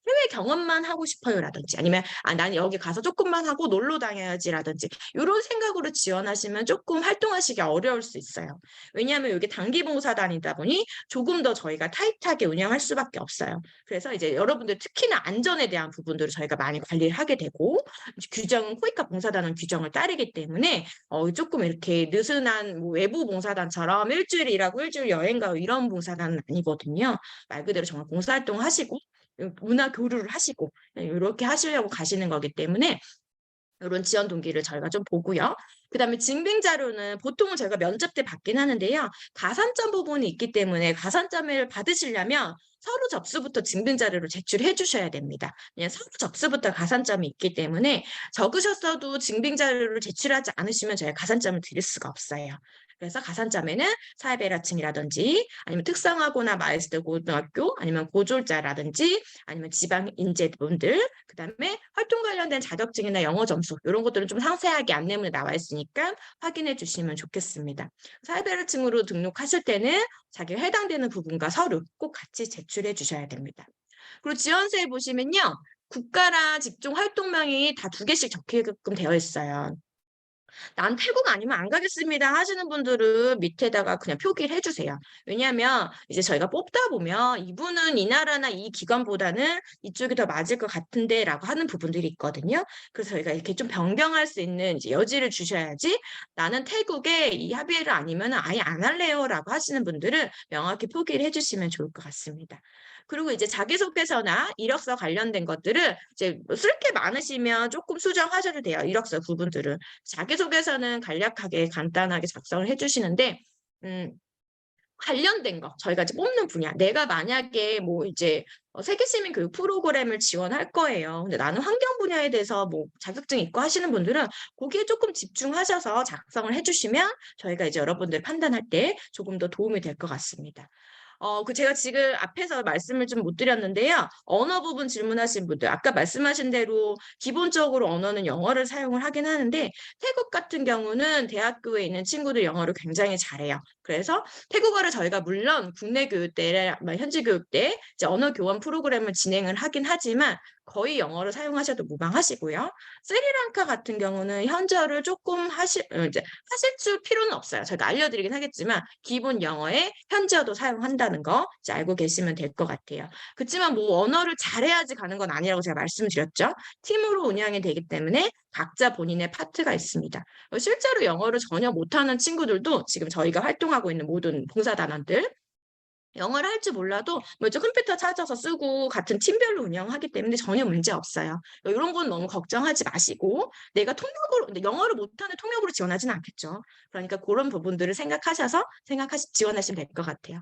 해외 경험만 하고 싶어요라든지 아니면 나는 여기 가서 조금만 하고 놀러 다녀야지라든지 이런 생각으로 지원하시면 조금 활동하시기 어려울 수 있어요. 왜냐하면 이게 단기 봉사단이다 보니 조금 더 저희가 타이트하게 운영할 수밖에 없어요. 그래서 이제 여러분들 특히나 안전에 대한 부분들을 저희가 많이 관리를 하게 되고 규정은 코이카 봉사단은 규정을 따르기 때문에 조금 이렇게 느슨한 뭐 외부 봉사단처럼 일주일 일하고 일주일 여행 가고 이런 봉사단은 아니거든요. 말 그대로 정말 봉사활동 하시고 문화 교류를 하시고 이렇게 하시려고 가시는 거기 때문에 이런 지원 동기를 저희가 좀 보고요. 그다음에 증빙 자료는 보통은 저희가 면접 때 받긴 하는데요. 가산점 부분이 있기 때문에 가산점을 받으시려면 서류 접수부터 증빙 자료를 제출해 주셔야 됩니다. 그냥 서류 접수부터 가산점이 있기 때문에 적으셨어도 증빙 자료를 제출하지 않으시면 저희가 가산점을 드릴 수가 없어요. 그래서 가산점에는 사회배려층이라든지 아니면 특성화고나 마이스터 고등학교 아니면 고졸자라든지 아니면 지방 인재분들 그다음에 활동 관련된 자격증이나 영어 점수 이런 것들은 좀 상세하게 안내문에 나와 있으니까 확인해 주시면 좋겠습니다. 사회배려층으로 등록하실 때는 자기가 해당되는 부분과 서류 꼭 같이 제출해 주셔야 됩니다. 그리고 지원서에 보시면요. 국가랑 직종 활동명이 다 2개씩 적히게끔 되어 있어요. 난 태국 아니면 안 가겠습니다 하시는 분들은 밑에다가 그냥 표기를 해주세요. 왜냐하면 이제 저희가 뽑다 보면 이분은 이 나라나 이 기관보다는 이쪽이 더 맞을 것 같은데 라고 하는 부분들이 있거든요. 그래서 저희가 이렇게 좀 변경할 수 있는 이제 여지를 주셔야지 나는 태국에 이 합의를 아니면 아예 안 할래요 라고 하시는 분들은 명확히 표기를 해주시면 좋을 것 같습니다. 그리고 이제 자기소개서나 이력서 관련된 것들을 이제 쓸 게 많으시면 조금 수정하셔도 돼요. 이력서 부분들은. 자기소개서는 간략하게 간단하게 작성을 해주시는데 관련된 거 저희가 이제 뽑는 분야 내가 만약에 뭐 이제 세계시민 교육 프로그램을 지원할 거예요. 근데 나는 환경 분야에 대해서 뭐 자격증 있고 하시는 분들은 거기에 조금 집중하셔서 작성을 해주시면 저희가 이제 여러분들 판단할 때 조금 더 도움이 될 것 같습니다. 제가 지금 앞에서 말씀을 좀 못 드렸는데요. 언어 부분 질문하신 분들, 아까 말씀하신 대로 기본적으로 언어는 영어를 사용을 하긴 하는데 태국 같은 경우는 대학교에 있는 친구들 영어를 굉장히 잘해요. 그래서 태국어를 저희가 물론 국내 교육 때, 현지 교육 때 이제 언어 교환 프로그램을 진행을 하긴 하지만 거의 영어를 사용하셔도 무방하시고요. 스리랑카 같은 경우는 현저를 조금 이제 하실 필요는 없어요. 제가 알려드리긴 하겠지만 기본 영어에 현지어도 사용한다는 거 이제 알고 계시면 될 것 같아요. 그렇지만 뭐 언어를 잘해야지 가는 건 아니라고 제가 말씀드렸죠. 팀으로 운영이 되기 때문에 각자 본인의 파트가 있습니다. 실제로 영어를 전혀 못하는 친구들도 지금 저희가 활동하고 있는 모든 봉사단원들 영어를 할 줄 몰라도 먼저 컴퓨터 찾아서 쓰고 같은 팀별로 운영하기 때문에 전혀 문제 없어요. 이런 건 너무 걱정하지 마시고 내가 통역으로 근데 영어를 못하는 통역으로 지원하지는 않겠죠. 그러니까 그런 부분들을 생각하셔서 지원하시면 될 것 같아요.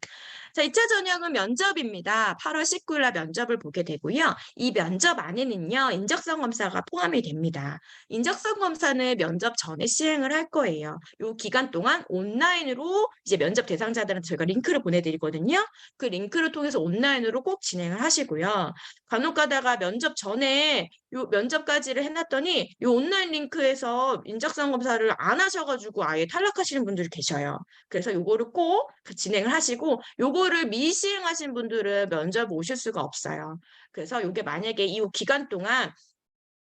자, 2차 전형은 면접입니다. 8월 19일 날 면접을 보게 되고요. 이 면접 안에는요, 인적성 검사가 포함이 됩니다. 인적성 검사는 면접 전에 시행을 할 거예요. 이 기간 동안 온라인으로 이제 면접 대상자들한테 저희가 링크를 보내드리거든요. 그 링크를 통해서 온라인으로 꼭 진행을 하시고요. 간혹 가다가 면접 전에 요 면접까지를 해놨더니 요 온라인 링크에서 인적성 검사를 안 하셔가지고 아예 탈락하시는 분들이 계셔요. 그래서 요거를 꼭 진행을 하시고 요거를 미시행하신 분들은 면접 오실 수가 없어요. 그래서 요게 만약에 이 기간 동안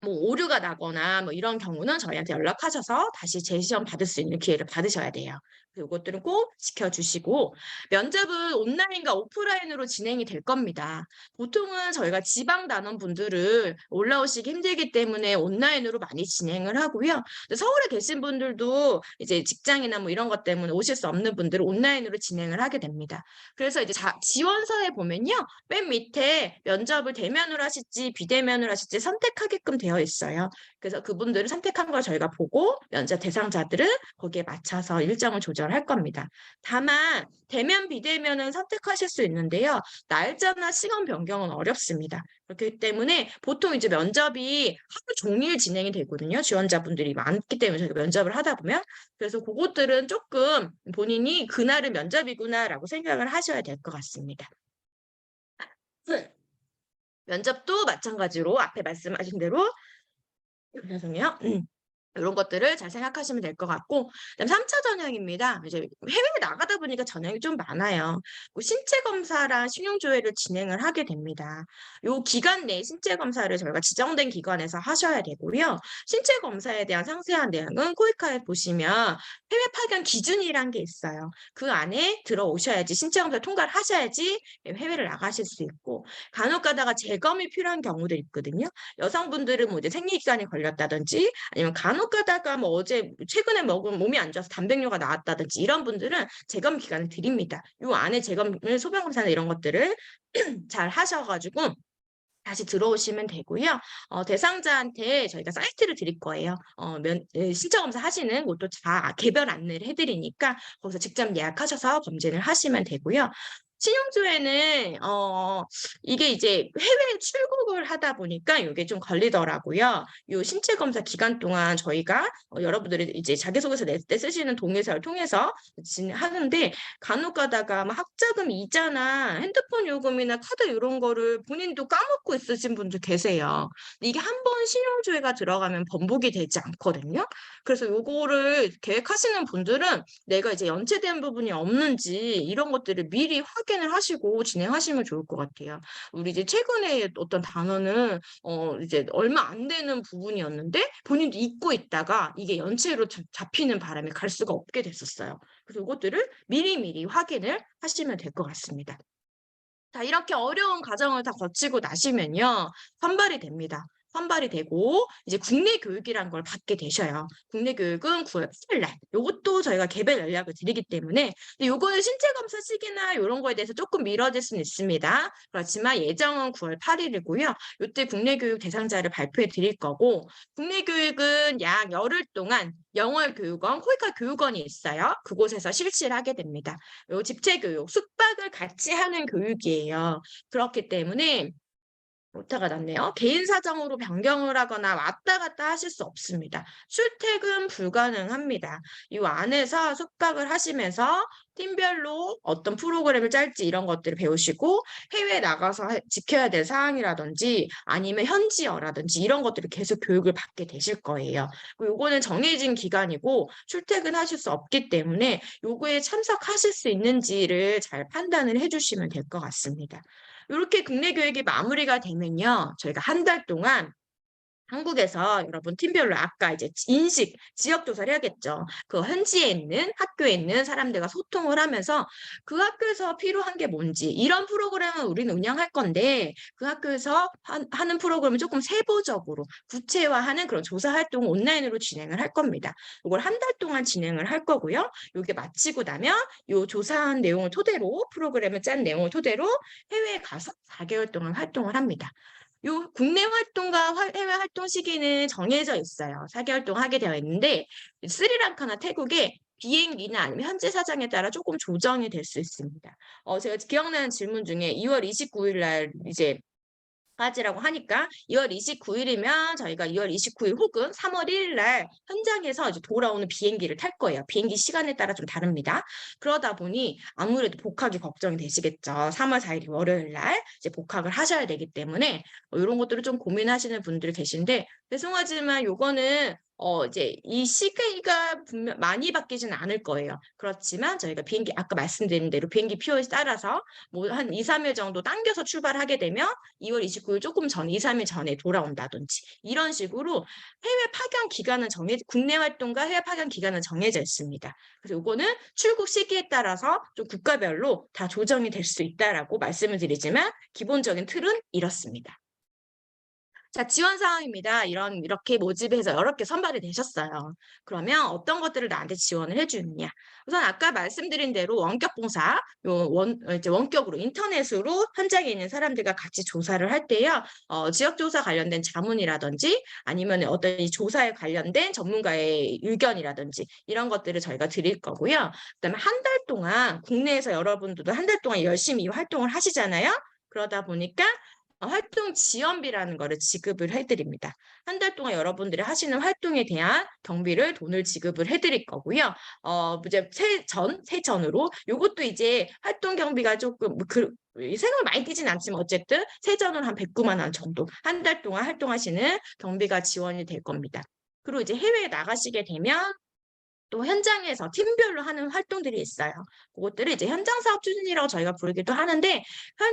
뭐 오류가 나거나 뭐 이런 경우는 저희한테 연락하셔서 다시 재시험 받을 수 있는 기회를 받으셔야 돼요. 이것들은 꼭 지켜주시고 면접은 온라인과 오프라인으로 진행이 될 겁니다. 보통은 저희가 지방 단원분들을 올라오시기 힘들기 때문에 온라인으로 많이 진행을 하고요. 서울에 계신 분들도 이제 직장이나 뭐 이런 것 때문에 오실 수 없는 분들은 온라인으로 진행을 하게 됩니다. 그래서 이제 지원서에 보면요. 맨 밑에 면접을 대면으로 하실지 비대면으로 하실지 선택하게끔 되어 있어요. 그래서 그분들을 선택한 걸 저희가 보고 면접 대상자들은 거기에 맞춰서 일정을 조절할 겁니다. 다만 대면 비대면은 선택하실 수 있는데요. 날짜나 시간 변경은 어렵습니다. 그렇기 때문에 보통 이제 면접이 하루 종일 진행이 되거든요. 지원자분들이 많기 때문에 저희가 면접을 하다 보면 그래서 그것들은 조금 본인이 그날은 면접이구나라고 생각을 하셔야 될 것 같습니다. 면접도 마찬가지로 앞에 말씀하신 대로 죄송해요. 이런 것들을 잘 생각하시면 될 것 같고 그다음 3차 전형입니다. 이제 해외에 나가다 보니까 전형이 좀 많아요. 신체 검사랑 신용조회를 진행을 하게 됩니다. 요 기간 내 신체 검사를 저희가 지정된 기관에서 하셔야 되고요. 신체 검사에 대한 상세한 내용은 코이카에 보시면 해외 파견 기준이란 게 있어요. 그 안에 들어오셔야지 신체 검사 통과를 하셔야지 해외를 나가실 수 있고 간혹 가다가 재검이 필요한 경우도 있거든요. 여성분들은 뭐 이제 생리기간이 걸렸다든지 아니면 간혹 가다가 뭐 어제 최근에 먹은 몸이 안 좋아서 단백뇨가 나왔다든지 이런 분들은 재검 기간을 드립니다. 요 안에 재검을 소변검사나 이런 것들을 잘 하셔가지고 다시 들어오시면 되고요. 대상자한테 저희가 사이트를 드릴 거예요. 신체 검사 하시는 곳도 다 개별 안내를 해드리니까 거기서 직접 예약하셔서 검진을 하시면 되고요. 신용조회는 이게 이제 해외 출국을 하다 보니까 이게 좀 걸리더라고요. 요 신체 검사 기간 동안 저희가 여러분들이 이제 자기소개서 낼 때 쓰시는 동의서를 통해서 하는데 간혹 가다가 막 학자금 이자나 핸드폰 요금이나 카드 이런 거를 본인도 까먹고 있으신 분들 계세요. 이게 한 번 신용조회가 들어가면 번복이 되지 않거든요. 그래서 요거를 계획하시는 분들은 내가 이제 연체된 부분이 없는지 이런 것들을 미리 확인을 하시고 진행하시면 좋을 것 같아요. 우리 이제 최근에 어떤 단어는 이제 얼마 안 되는 부분이었는데 본인도 잊고 있다가 이게 연체로 잡히는 바람에 갈 수가 없게 됐었어요. 그래서 이것들을 미리미리 확인을 하시면 될 것 같습니다. 자, 이렇게 어려운 과정을 다 거치고 나시면요. 선발이 됩니다. 선발이 되고 이제 국내 교육이란 걸 받게 되셔요. 국내 교육은 9월 8일 날. 요것도 저희가 개별 연락을 드리기 때문에 근데 요거는 신체 검사 시기나 이런 거에 대해서 조금 미뤄질 수는 있습니다. 그렇지만 예정은 9월 8일이고요. 요때 국내 교육 대상자를 발표해 드릴 거고 국내 교육은 약 열흘 동안 영월교육원, 코이카 교육원이 있어요. 그곳에서 실시를 하게 됩니다. 요 집체교육, 숙박을 같이 하는 교육이에요. 그렇기 때문에 오타가 났네요. 개인 사정으로 변경을 하거나 왔다 갔다 하실 수 없습니다. 출퇴근 불가능합니다. 이 안에서 숙박을 하시면서 팀별로 어떤 프로그램을 짤지 이런 것들을 배우시고 해외에 나가서 지켜야 될 사항이라든지 아니면 현지어라든지 이런 것들을 계속 교육을 받게 되실 거예요. 요거는 정해진 기간이고 출퇴근하실 수 없기 때문에 요거에 참석하실 수 있는지를 잘 판단을 해주시면 될 것 같습니다. 이렇게 국내 교육이 마무리가 되면요. 저희가 한 달 동안 한국에서 여러분 팀별로 아까 이제 인식, 지역 조사를 해야겠죠. 그 현지에 있는 학교에 있는 사람들과 소통을 하면서 그 학교에서 필요한 게 뭔지 이런 프로그램을 우리는 운영할 건데 그 학교에서 하는 프로그램을 조금 세부적으로 구체화하는 그런 조사 활동을 온라인으로 진행을 할 겁니다. 이걸 한 달 동안 진행을 할 거고요. 이게 마치고 나면 이 조사한 내용을 토대로 프로그램을 짠 내용을 토대로 해외에 가서 4개월 동안 활동을 합니다. 요 국내 활동과 해외 활동 시기는 정해져 있어요. 4개월 동안 하게 되어 있는데 스리랑카나 태국에 비행기나 아니면 현지 사정에 따라 조금 조정이 될 수 있습니다. 제가 기억나는 질문 중에 2월 29일 날 이제 까지라고 하니까 2월 29일이면 저희가 2월 29일 혹은 3월 1일 날 현장에서 이제 돌아오는 비행기를 탈 거예요. 비행기 시간에 따라 좀 다릅니다. 그러다 보니 아무래도 복학이 걱정이 되시겠죠. 3월 4일 월요일 날 이제 복학을 하셔야 되기 때문에 이런 것들을 좀 고민하시는 분들이 계신데 죄송하지만 요거는 이제 이 시기가 분명 많이 바뀌지는 않을 거예요. 그렇지만 저희가 비행기 아까 말씀드린 대로 비행기 표에 따라서 뭐 한 2, 3일 정도 당겨서 출발하게 되면 2월 29일 조금 전, 2, 3일 전에 돌아온다든지 이런 식으로 해외 파견 기간은 국내 활동과 해외 파견 기간은 정해져 있습니다. 그래서 이거는 출국 시기에 따라서 좀 국가별로 다 조정이 될 수 있다라고 말씀을 드리지만 기본적인 틀은 이렇습니다. 자, 지원 사항입니다. 이렇게 모집해서 이렇게 선발이 되셨어요. 그러면 어떤 것들을 나한테 지원을 해주느냐? 우선 아까 말씀드린 대로 원격 봉사, 이제 원격으로 인터넷으로 현장에 있는 사람들과 같이 조사를 할 때요. 지역 조사 관련된 자문이라든지 아니면 어떤 이 조사에 관련된 전문가의 의견이라든지 이런 것들을 저희가 드릴 거고요. 그다음에 한 달 동안 국내에서 여러분들도 한 달 동안 열심히 활동을 하시잖아요. 그러다 보니까 활동 지원비라는 거를 지급을 해드립니다. 한 달 동안 여러분들이 하시는 활동에 대한 경비를 돈을 지급을 해드릴 거고요. 이제 세전으로 요것도 이제 활동 경비가 조금 생각을 많이 뛰진 않지만 어쨌든 세전으로 한 109만 원 정도 한 달 동안 활동하시는 경비가 지원이 될 겁니다. 그리고 이제 해외에 나가시게 되면 또 현장에서 팀별로 하는 활동들이 있어요. 그것들을 이제 현장 사업 추진이라고 저희가 부르기도 하는데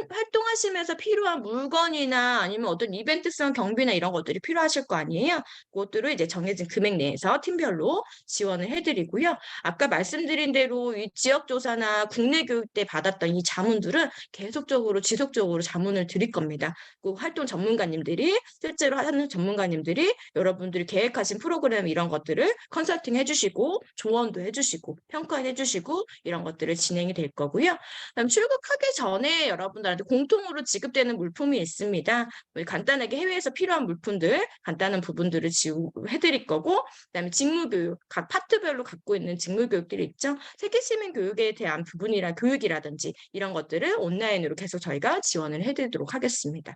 활동하시면서 필요한 물건이나 아니면 어떤 이벤트성 경비나 이런 것들이 필요하실 거 아니에요. 그것들을 이제 정해진 금액 내에서 팀별로 지원을 해드리고요. 아까 말씀드린 대로 이 지역조사나 국내 교육 때 받았던 이 자문들은 계속적으로 지속적으로 자문을 드릴 겁니다. 그 활동 전문가님들이 실제로 하는 전문가님들이 여러분들이 계획하신 프로그램 이런 것들을 컨설팅 해주시고 조언도 해주시고 평가해주시고 이런 것들을 진행이 될 거고요. 그다음 출국하기 전에 여러분들한테 공통으로 지급되는 물품이 있습니다. 간단하게 해외에서 필요한 물품들 간단한 부분들을 지급해드릴 거고 그다음에 직무교육 각 파트별로 갖고 있는 직무교육들이 있죠. 세계시민 교육에 대한 부분이나 교육이라든지 이런 것들을 온라인으로 계속 저희가 지원을 해드리도록 하겠습니다.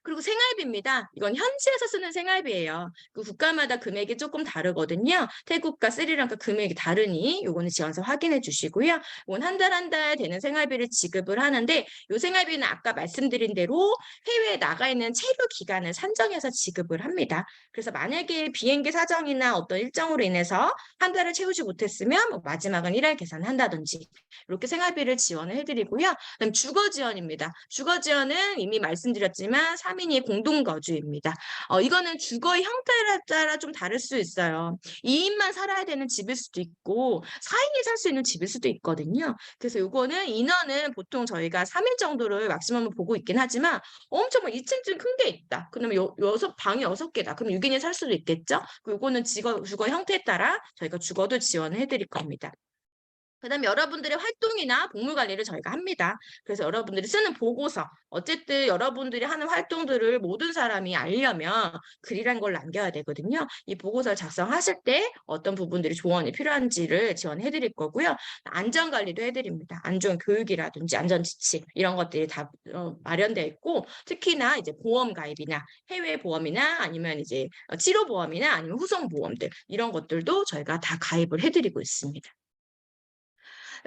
그리고 생활비입니다. 이건 현지에서 쓰는 생활비예요. 그 국가마다 금액이 조금 다르거든요. 태국과 스리랑카 금액이 다르니 요거는 지원서 확인해 주시고요. 이건 한 달 한 달 되는 생활비를 지급을 하는데 요 생활비는 아까 말씀드린 대로 해외에 나가 있는 체류 기간을 산정해서 지급을 합니다. 그래서 만약에 비행기 사정이나 어떤 일정으로 인해서 한 달을 채우지 못했으면 뭐 마지막은 1할 계산을 한다든지 이렇게 생활비를 지원을 해드리고요. 그다음 주거 지원입니다. 주거 지원은 이미 말씀드렸지만 3인이 공동거주입니다. 이거는 주거의 형태에 따라 좀 다를 수 있어요. 2인만 살아야 되는 집일 수도 있고 4인이 살 수 있는 집일 수도 있거든요. 그래서 이거는 인원은 보통 저희가 3인 정도를 막시멈을 보고 있긴 하지만 엄청 막 2층쯤 큰 게 있다. 그러면 방이 6개다. 그럼 6인이 살 수도 있겠죠? 이거는 주거 형태에 따라 저희가 주거도 지원을 해드릴 겁니다. 그다음에 여러분들의 활동이나 복무 관리를 저희가 합니다. 그래서 여러분들이 쓰는 보고서, 어쨌든 여러분들이 하는 활동들을 모든 사람이 알려면 글이란 걸 남겨야 되거든요. 이 보고서를 작성하실 때 어떤 부분들이 조언이 필요한지를 지원해 드릴 거고요. 안전 관리도 해드립니다. 안전 교육이라든지 안전 지침 이런 것들이 다 마련되어 있고 특히나 이제 보험 가입이나 해외 보험이나 아니면 이제 치료 보험이나 아니면 후송 보험들 이런 것들도 저희가 다 가입을 해드리고 있습니다.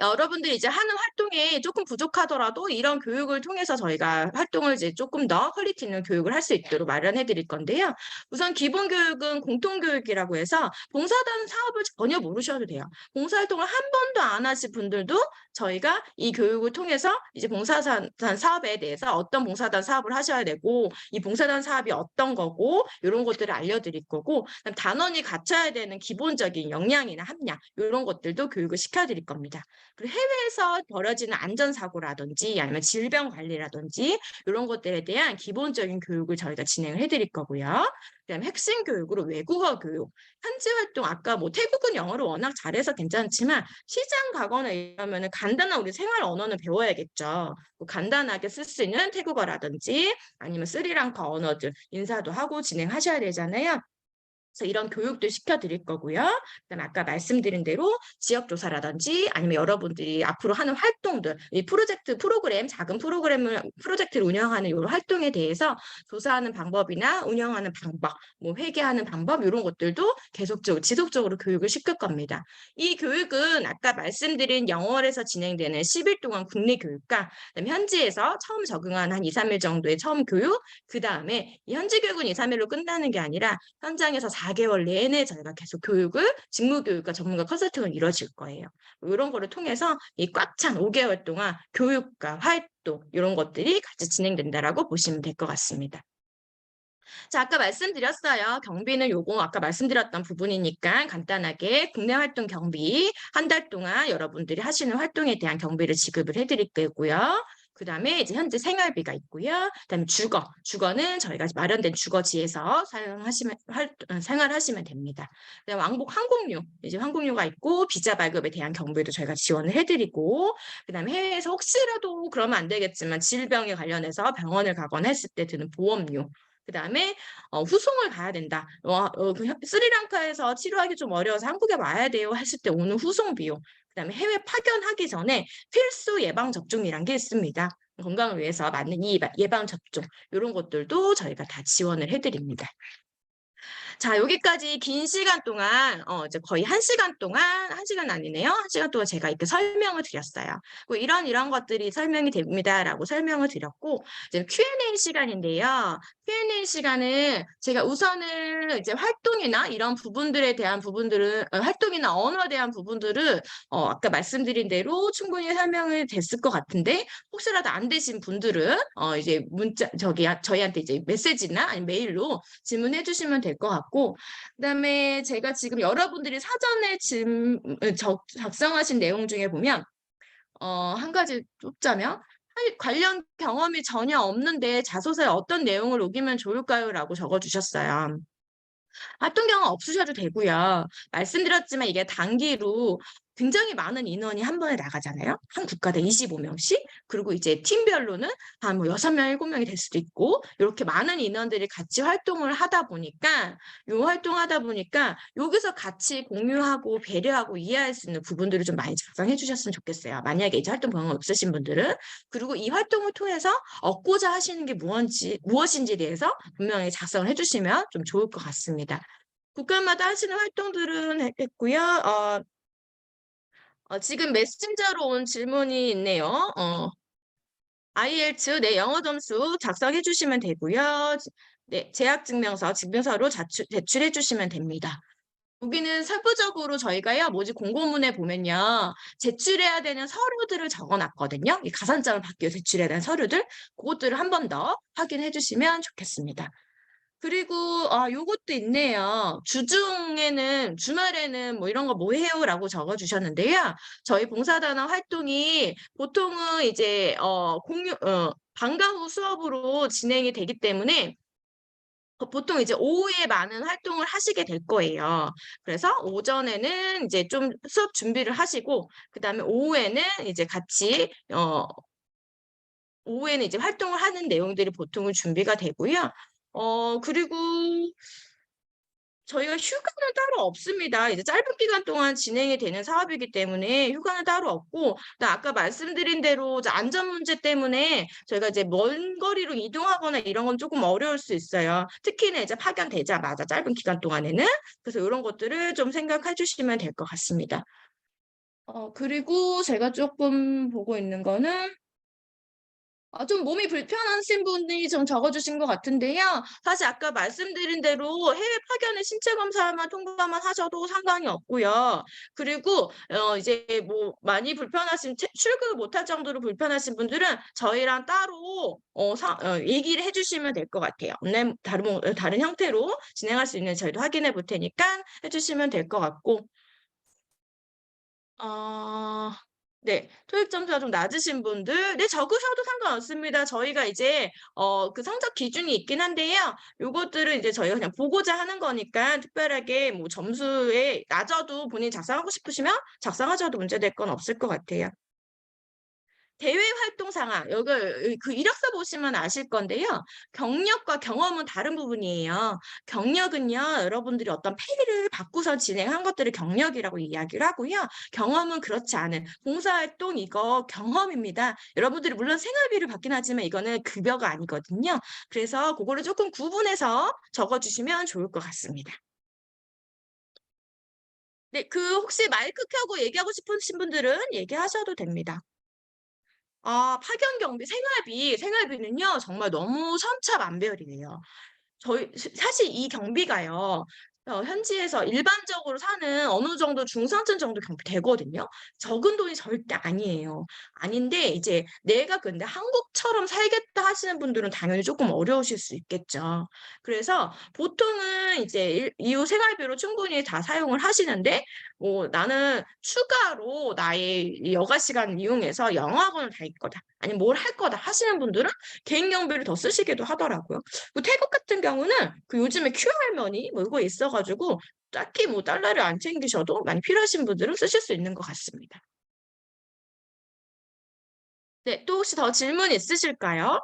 여러분들이 이제 하는 활동이 조금 부족하더라도 이런 교육을 통해서 저희가 활동을 이제 조금 더 퀄리티 있는 교육을 할 수 있도록 마련해 드릴 건데요. 우선 기본 교육은 공통 교육이라고 해서 봉사단 사업을 전혀 모르셔도 돼요. 봉사활동을 한 번도 안 하신 분들도 저희가 이 교육을 통해서 이제 봉사단 사업에 대해서 어떤 봉사단 사업을 하셔야 되고 이 봉사단 사업이 어떤 거고 이런 것들을 알려드릴 거고, 그다음 단원이 갖춰야 되는 기본적인 역량이나 함량 이런 것들도 교육을 시켜드릴 겁니다. 그리고 해외에서 벌어지는 안전사고라든지 아니면 질병 관리라든지 이런 것들에 대한 기본적인 교육을 저희가 진행을 해드릴 거고요. 그다음에 핵심 교육으로 외국어 교육, 현지 활동, 아까 뭐 태국은 영어를 워낙 잘해서 괜찮지만 시장 가거나 이러면은 간단한 우리 생활 언어는 배워야겠죠. 뭐 간단하게 쓸 수 있는 태국어라든지 아니면 스리랑카 언어들 인사도 하고 진행하셔야 되잖아요. 그래서 이런 교육도 시켜드릴 거고요. 그다음에 아까 말씀드린 대로 지역조사라든지 아니면 여러분들이 앞으로 하는 활동들, 이 프로그램, 작은 프로젝트를 운영하는 이런 활동에 대해서 조사하는 방법이나 운영하는 방법, 뭐 회계하는 방법 이런 것들도 계속적으로 지속적으로 교육을 시킬 겁니다. 이 교육은 아까 말씀드린 영월에서 진행되는 10일 동안 국내 교육과 그다음에 현지에서 처음 적응한 한 2, 3일 정도의 처음 교육, 그다음에 이 현지 교육은 2, 3일로 끝나는 게 아니라 현장에서 4개월 내내 저희가 계속 교육을, 직무교육과 전문가 컨설팅을 이루어질 거예요. 이런 거를 통해서 이 꽉 찬 5개월 동안 교육과 활동 이런 것들이 같이 진행된다라고 보시면 될 것 같습니다. 자, 아까 말씀드렸어요. 경비는 요거 아까 말씀드렸던 부분이니까 간단하게 국내 활동 경비 한 달 동안 여러분들이 하시는 활동에 대한 경비를 지급을 해드릴 거고요. 그다음에 이제 현재 생활비가 있고요. 그다음에 주거는 저희가 마련된 주거지에서 생활하시면 됩니다. 그다음에 왕복 항공료, 이제 항공료가 있고 비자 발급에 대한 경비도 저희가 지원을 해드리고, 그다음에 해외에서 혹시라도 그러면 안 되겠지만 질병에 관련해서 병원을 가거나 했을 때 드는 보험료, 그다음에 후송을 가야 된다. 스리랑카에서 치료하기 좀 어려워서 한국에 와야 돼요 했을 때 오는 후송 비용, 그다음에 해외 파견하기 전에 필수 예방 접종이란 게 있습니다. 건강을 위해서 맞는 이 예방 접종 이런 것들도 저희가 다 지원을 해드립니다. 자, 여기까지 긴 시간 동안 이제 거의 1시간 동안, 1시간 아니네요. 1시간 동안 제가 이렇게 설명을 드렸어요. 이런 것들이 설명이 됩니다라고 설명을 드렸고, 이제 Q&A 시간인데요. Q&A 시간은 제가 우선은 이제 활동이나 이런 부분들에 대한 부분들은 활동이나 언어에 대한 부분들은 아까 말씀드린 대로 충분히 설명이 됐을 것 같은데, 혹시라도 안 되신 분들은 이제 문자 저희한테 이제 메시지나 아니면 메일로 질문해 주시면 될 것 같고, 그다음에 제가 지금 여러분들이 사전에 작성하신 내용 중에 보면 한 가지 꼽자면 관련 경험이 전혀 없는데 자소서에 어떤 내용을 녹이면 좋을까요? 라고 적어주셨어요. 활동 경험 없으셔도 되고요. 말씀드렸지만 이게 단기로 굉장히 많은 인원이 한 번에 나가잖아요. 한 국가당 25명씩. 그리고 이제 팀별로는 한 뭐 6명, 7명이 될 수도 있고 이렇게 많은 인원들이 같이 활동을 하다 보니까 활동하다 보니까 여기서 같이 공유하고 배려하고 이해할 수 있는 부분들을 좀 많이 작성해 주셨으면 좋겠어요. 만약에 이제 활동 경험 없으신 분들은. 그리고 이 활동을 통해서 얻고자 하시는 게 무엇인지에 대해서 분명히 작성을 해주시면 좀 좋을 것 같습니다. 국가마다 하시는 활동들은 했고요. 지금 메신저로 온 질문이 있네요. IELTS, 네, 영어 점수 작성해 주시면 되고요. 네, 증명서로 제출해 주시면 됩니다. 여기는 세부적으로 저희가요, 모집 공고문에 보면요, 제출해야 되는 서류들을 적어놨거든요. 이 가산점을 받기 위해 제출해야 되는 서류들, 그것들을 한 번 더 확인해 주시면 좋겠습니다. 그리고 요것도 있네요. 주말에는 뭐 이런 거 뭐 해요라고 적어주셨는데요. 저희 봉사단원 활동이 보통은 이제 방과 후 수업으로 진행이 되기 때문에 보통 이제 오후에 많은 활동을 하시게 될 거예요. 그래서 오전에는 이제 좀 수업 준비를 하시고, 그다음에 오후에는 이제 활동을 하는 내용들이 보통은 준비가 되고요. 그리고 저희가 휴가는 따로 없습니다. 이제 짧은 기간 동안 진행이 되는 사업이기 때문에 휴가는 따로 없고, 아까 말씀드린 대로 안전 문제 때문에 저희가 이제 먼 거리로 이동하거나 이런 건 조금 어려울 수 있어요. 특히나 이제 파견되자마자 짧은 기간 동안에는. 그래서 이런 것들을 좀 생각해 주시면 될 것 같습니다. 그리고 제가 조금 보고 있는 거는 좀 몸이 불편하신 분이 좀 적어주신 것 같은데요. 사실 아까 말씀드린 대로 해외 파견의 신체 검사만 통과만 하셔도 상관이 없고요. 그리고 이제 뭐 많이 불편하신 출국을 못할 정도로 불편하신 분들은 저희랑 따로 얘기를 해주시면 될 것 같아요. 다른 형태로 진행할 수 있는 저희도 확인해 볼 테니까 해주시면 될 것 같고. 어, 네. 토익 점수가 좀 낮으신 분들, 네, 적으셔도 상관없습니다. 저희가 이제, 그 성적 기준이 있긴 한데요. 요것들은 이제 저희가 그냥 보고자 하는 거니까 특별하게 뭐 점수에 낮아도 본인이 작성하고 싶으시면 작성하셔도 문제될 건 없을 것 같아요. 대외 활동 상황, 여기 그 이력서 보시면 아실 건데요. 경력과 경험은 다른 부분이에요. 경력은요, 여러분들이 어떤 패기를 받고서 진행한 것들을 경력이라고 이야기를 하고요. 경험은 그렇지 않은 봉사활동 이거 경험입니다. 여러분들이 물론 생활비를 받긴 하지만 이거는 급여가 아니거든요. 그래서 그거를 조금 구분해서 적어주시면 좋을 것 같습니다. 네, 혹시 마이크 켜고 얘기하고 싶으신 분들은 얘기하셔도 됩니다. 파견 경비 생활비는요, 정말 너무 천차만별이에요. 사실 이 경비가요, 현지에서 일반적으로 사는 어느 정도 중산층 정도 경비 되거든요. 적은 돈이 절대 아니에요. 아닌데, 이제 내가 근데 한국처럼 살겠다 하시는 분들은 당연히 조금 어려우실 수 있겠죠. 그래서 보통은 이제 이후 생활비로 충분히 다 사용을 하시는데, 나는 추가로 나의 이 여가 시간 이용해서 영어학원을 다닐 거다. 아니면 뭘 할 거다 하시는 분들은 개인 경비를 더 쓰시기도 하더라고요. 태국 같은 경우는 그 요즘에 QR머니 뭐 이거 있어가지고 딱히 뭐 달러를 안 챙기셔도 많이 필요하신 분들은 쓰실 수 있는 것 같습니다. 네, 또 혹시 더 질문 있으실까요?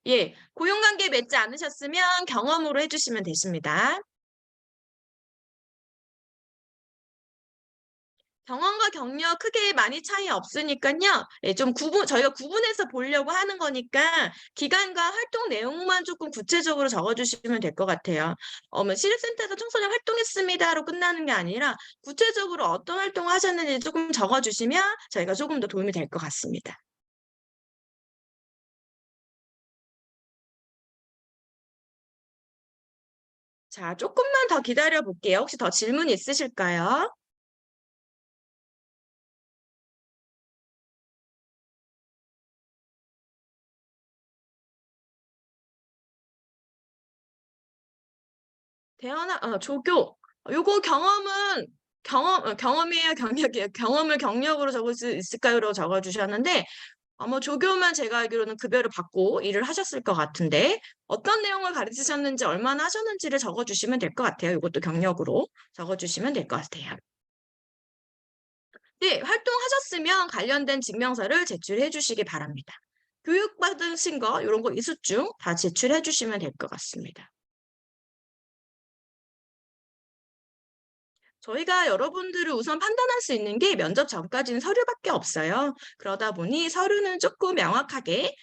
예. 고용관계 맺지 않으셨으면 경험으로 해주시면 되십니다. 경험과 경력 크게 많이 차이 없으니까요. 예, 저희가 구분해서 보려고 하는 거니까 기간과 활동 내용만 조금 구체적으로 적어주시면 될 것 같아요. 뭐 시립센터에서 청소년 활동했습니다로 끝나는 게 아니라 구체적으로 어떤 활동을 하셨는지 조금 적어주시면 저희가 조금 더 도움이 될 것 같습니다. 자, 조금만 더 기다려 볼게요. 혹시 더 질문 있으실까요? 조교. 요거 경험이에요, 경력이에요? 경험을 경력으로 적을 수 있을까요?로 적어주셨는데, 조교만 제가 알기로는 급여를 받고 일을 하셨을 것 같은데, 어떤 내용을 가르치셨는지, 얼마나 하셨는지를 적어주시면 될 것 같아요. 이것도 경력으로 적어주시면 될 것 같아요. 네, 활동하셨으면 관련된 증명서를 제출해 주시기 바랍니다. 교육받으신 거, 이런 거 이수증 다 제출해 주시면 될 것 같습니다. 저희가 여러분들을 우선 판단할 수 있는 게 면접 전까지는 서류밖에 없어요. 그러다 보니 서류는 조금 명확하게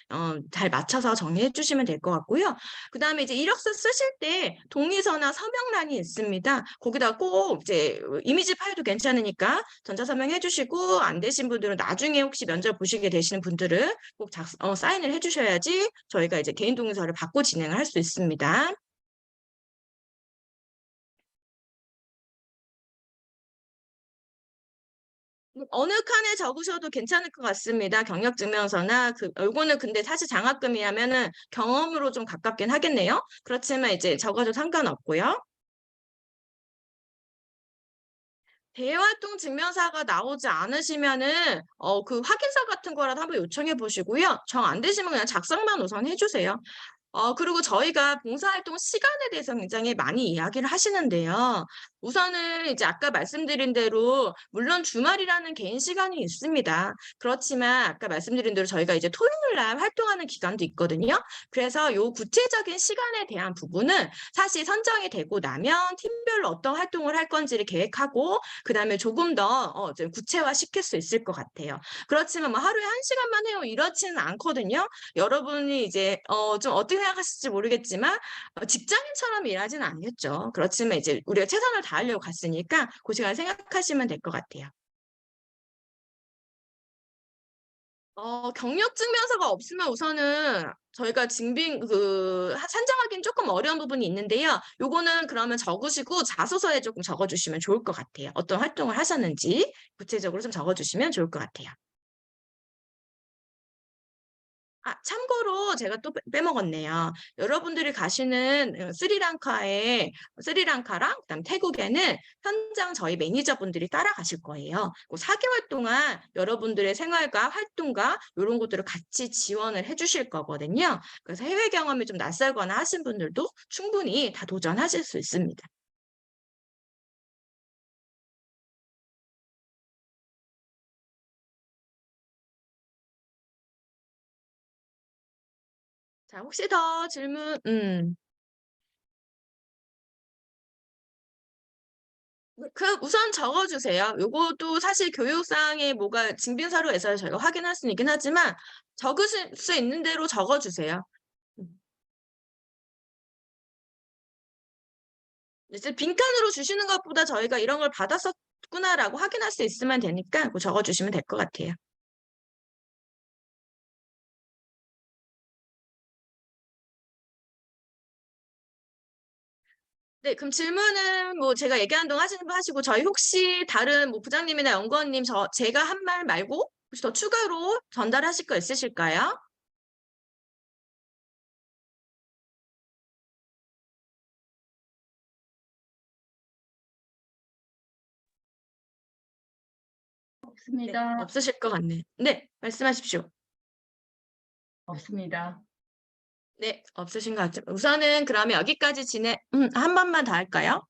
잘 맞춰서 정리해 주시면 될 것 같고요. 그다음에 이제 이력서 쓰실 때 동의서나 서명란이 있습니다. 거기다 꼭 이제 이미지 파일도 괜찮으니까 전자서명해 주시고 안 되신 분들은 나중에 혹시 면접 보시게 되시는 분들은 꼭 사인을 해 주셔야지 저희가 이제 개인 동의서를 받고 진행을 할 수 있습니다. 어느 칸에 적으셔도 괜찮을 것 같습니다. 경력증명서나 요거는 근데 사실 장학금이라면은 경험으로 좀 가깝긴 하겠네요. 그렇지만 이제 적어도 상관없고요. 대외활동 증명서가 나오지 않으시면은 그 확인서 같은 거라도 한번 요청해 보시고요. 정 안 되시면 그냥 작성만 우선 해주세요. 그리고 저희가 봉사활동 시간에 대해서 굉장히 많이 이야기를 하시는데요. 우선은 이제 아까 말씀드린 대로 물론 주말이라는 개인 시간이 있습니다. 그렇지만 아까 말씀드린 대로 저희가 이제 토요일 날 활동하는 기간도 있거든요. 그래서 요 구체적인 시간에 대한 부분은 사실 선정이 되고 나면 팀별로 어떤 활동을 할 건지를 계획하고 그다음에 조금 더 좀 구체화시킬 수 있을 것 같아요. 그렇지만 뭐 하루에 1시간만 해요 이렇지는 않거든요. 여러분이 이제 좀 어떻게 생각하실지 모르겠지만 직장인처럼 일하지는 않겠죠. 그렇지만 이제 우리가 최선을 다하려고 갔으니까 그 시간 생각하시면 될 것 같아요. 경력 증명서가 없으면 우선은 저희가 산정하기는 조금 어려운 부분이 있는데요. 요거는 그러면 적으시고 자소서에 조금 적어주시면 좋을 것 같아요. 어떤 활동을 하셨는지 구체적으로 좀 적어주시면 좋을 것 같아요. 참고로 제가 또 빼먹었네요. 여러분들이 가시는 스리랑카랑 그다음 태국에는 현장 저희 매니저분들이 따라가실 거예요. 그 4개월 동안 여러분들의 생활과 활동과 요런 것들을 같이 지원을 해 주실 거거든요. 그래서 해외 경험이 좀 낯설거나 하신 분들도 충분히 다 도전하실 수 있습니다. 자, 혹시 더 질문 우선 적어주세요. 요것도 사실 교육상에 뭐가 증빙사료에서 저희가 확인할 수는 있긴 하지만 적으실 수 있는 대로 적어주세요. 음. 이제 빈칸으로 주시는 것보다 저희가 이런 걸 받았었구나라고 확인할 수 있으면 되니까 그거 적어주시면 될 것 같아요. 네, 그럼 질문은 뭐 제가 얘기하는 동안 하시는 분 하시고 저희 혹시 다른 뭐 부장님이나 연구원님 제가 한 말 말고 혹시 더 추가로 전달하실 거 있으실까요? 네, 없습니다. 없으실 것 같네. 네, 말씀하십시오. 없습니다. 네, 없으신 것 같죠. 우선은 그러면 여기까지 한 번만 더 할까요?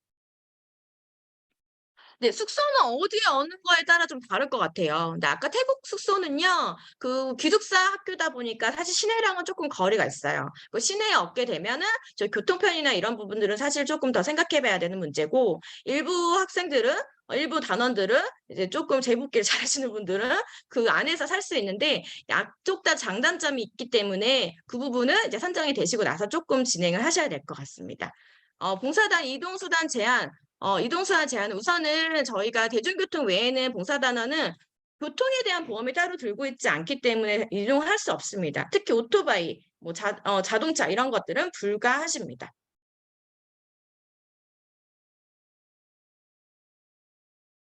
네, 숙소는 어디에 어느 거에 따라 좀 다를 것 같아요. 근데 아까 태국 숙소는요, 그 기숙사 학교다 보니까 사실 시내랑은 조금 거리가 있어요. 그 시내에 얻게 되면은 저 교통편이나 이런 부분들은 사실 조금 더 생각해 봐야 되는 문제고, 일부 단원들은 이제 조금 제국길 잘하시는 분들은 그 안에서 살 수 있는데 양쪽 다 장단점이 있기 때문에 그 부분은 이제 선정이 되시고 나서 조금 진행을 하셔야 될 것 같습니다. 봉사단 이동수단 제한 이동수단 제한은 우선은 저희가 대중교통 외에는 봉사단원은 교통에 대한 보험을 따로 들고 있지 않기 때문에 이용할 수 없습니다. 특히 오토바이, 뭐 자동차 이런 것들은 불가하십니다.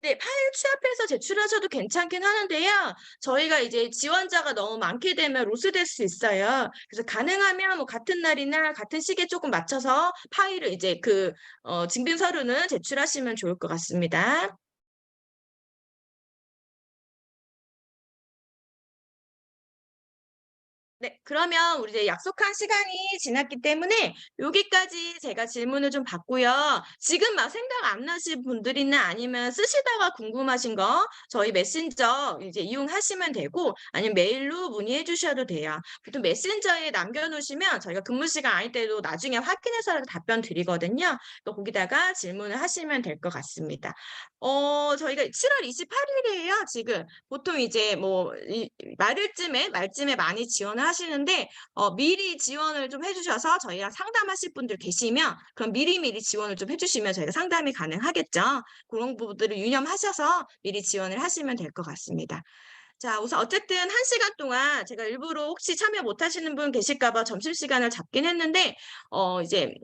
네, 파일 취합해서 제출하셔도 괜찮긴 하는데요. 저희가 이제 지원자가 너무 많게 되면 로스될 수 있어요. 그래서 가능하면 뭐 같은 날이나 같은 시기에 조금 맞춰서 파일을 이제 증빙 서류는 제출하시면 좋을 것 같습니다. 네, 그러면 우리 이제 약속한 시간이 지났기 때문에 여기까지 제가 질문을 좀 받고요. 지금 막 생각 안 나신 분들이나 아니면 쓰시다가 궁금하신 거 저희 메신저 이제 이용하시면 되고 아니면 메일로 문의해 주셔도 돼요. 보통 메신저에 남겨놓으시면 저희가 근무 시간 아닐 때도 나중에 확인해서 답변 드리거든요. 또 거기다가 질문을 하시면 될 것 같습니다. 저희가 7월 28일이에요, 지금. 보통 이제 말쯤에 많이 지원을 하시는데 미리 지원을 좀 해주셔서 저희랑 상담하실 분들 계시면 그럼 미리미리 지원을 좀 해주시면 저희가 상담이 가능하겠죠. 그런 부분들을 유념하셔서 미리 지원을 하시면 될 것 같습니다. 자, 우선 어쨌든 1시간 동안 제가 일부러 혹시 참여 못 하시는 분 계실까 봐 점심시간을 잡긴 했는데 이제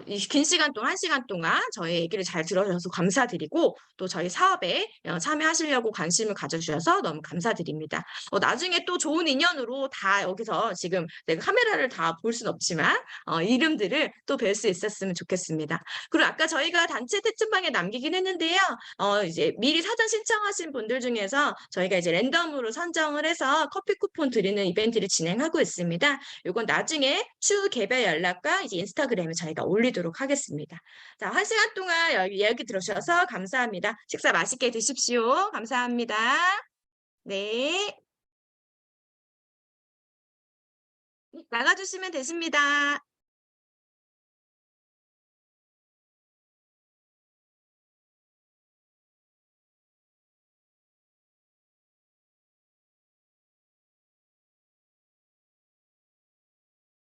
이 긴 시간 동안, 1시간 동안 저희 얘기를 잘 들어주셔서 감사드리고, 또 저희 사업에 참여하시려고 관심을 가져주셔서 너무 감사드립니다. 나중에 또 좋은 인연으로 다 여기서 지금 내가 카메라를 다 볼 순 없지만, 이름들을 또 뵐 수 있었으면 좋겠습니다. 그리고 아까 저희가 단체 채팅방에 남기긴 했는데요. 이제 미리 사전 신청하신 분들 중에서 저희가 이제 랜덤으로 선정을 해서 커피 쿠폰 드리는 이벤트를 진행하고 있습니다. 이건 나중에 추후 개별 연락과 이제 인스타그램에 저희가 올리도록 하겠습니다. 자, 1시간 동안 여기 얘기 들어주셔서 감사합니다. 식사 맛있게 드십시오. 감사합니다. 네. 나가주시면 되십니다.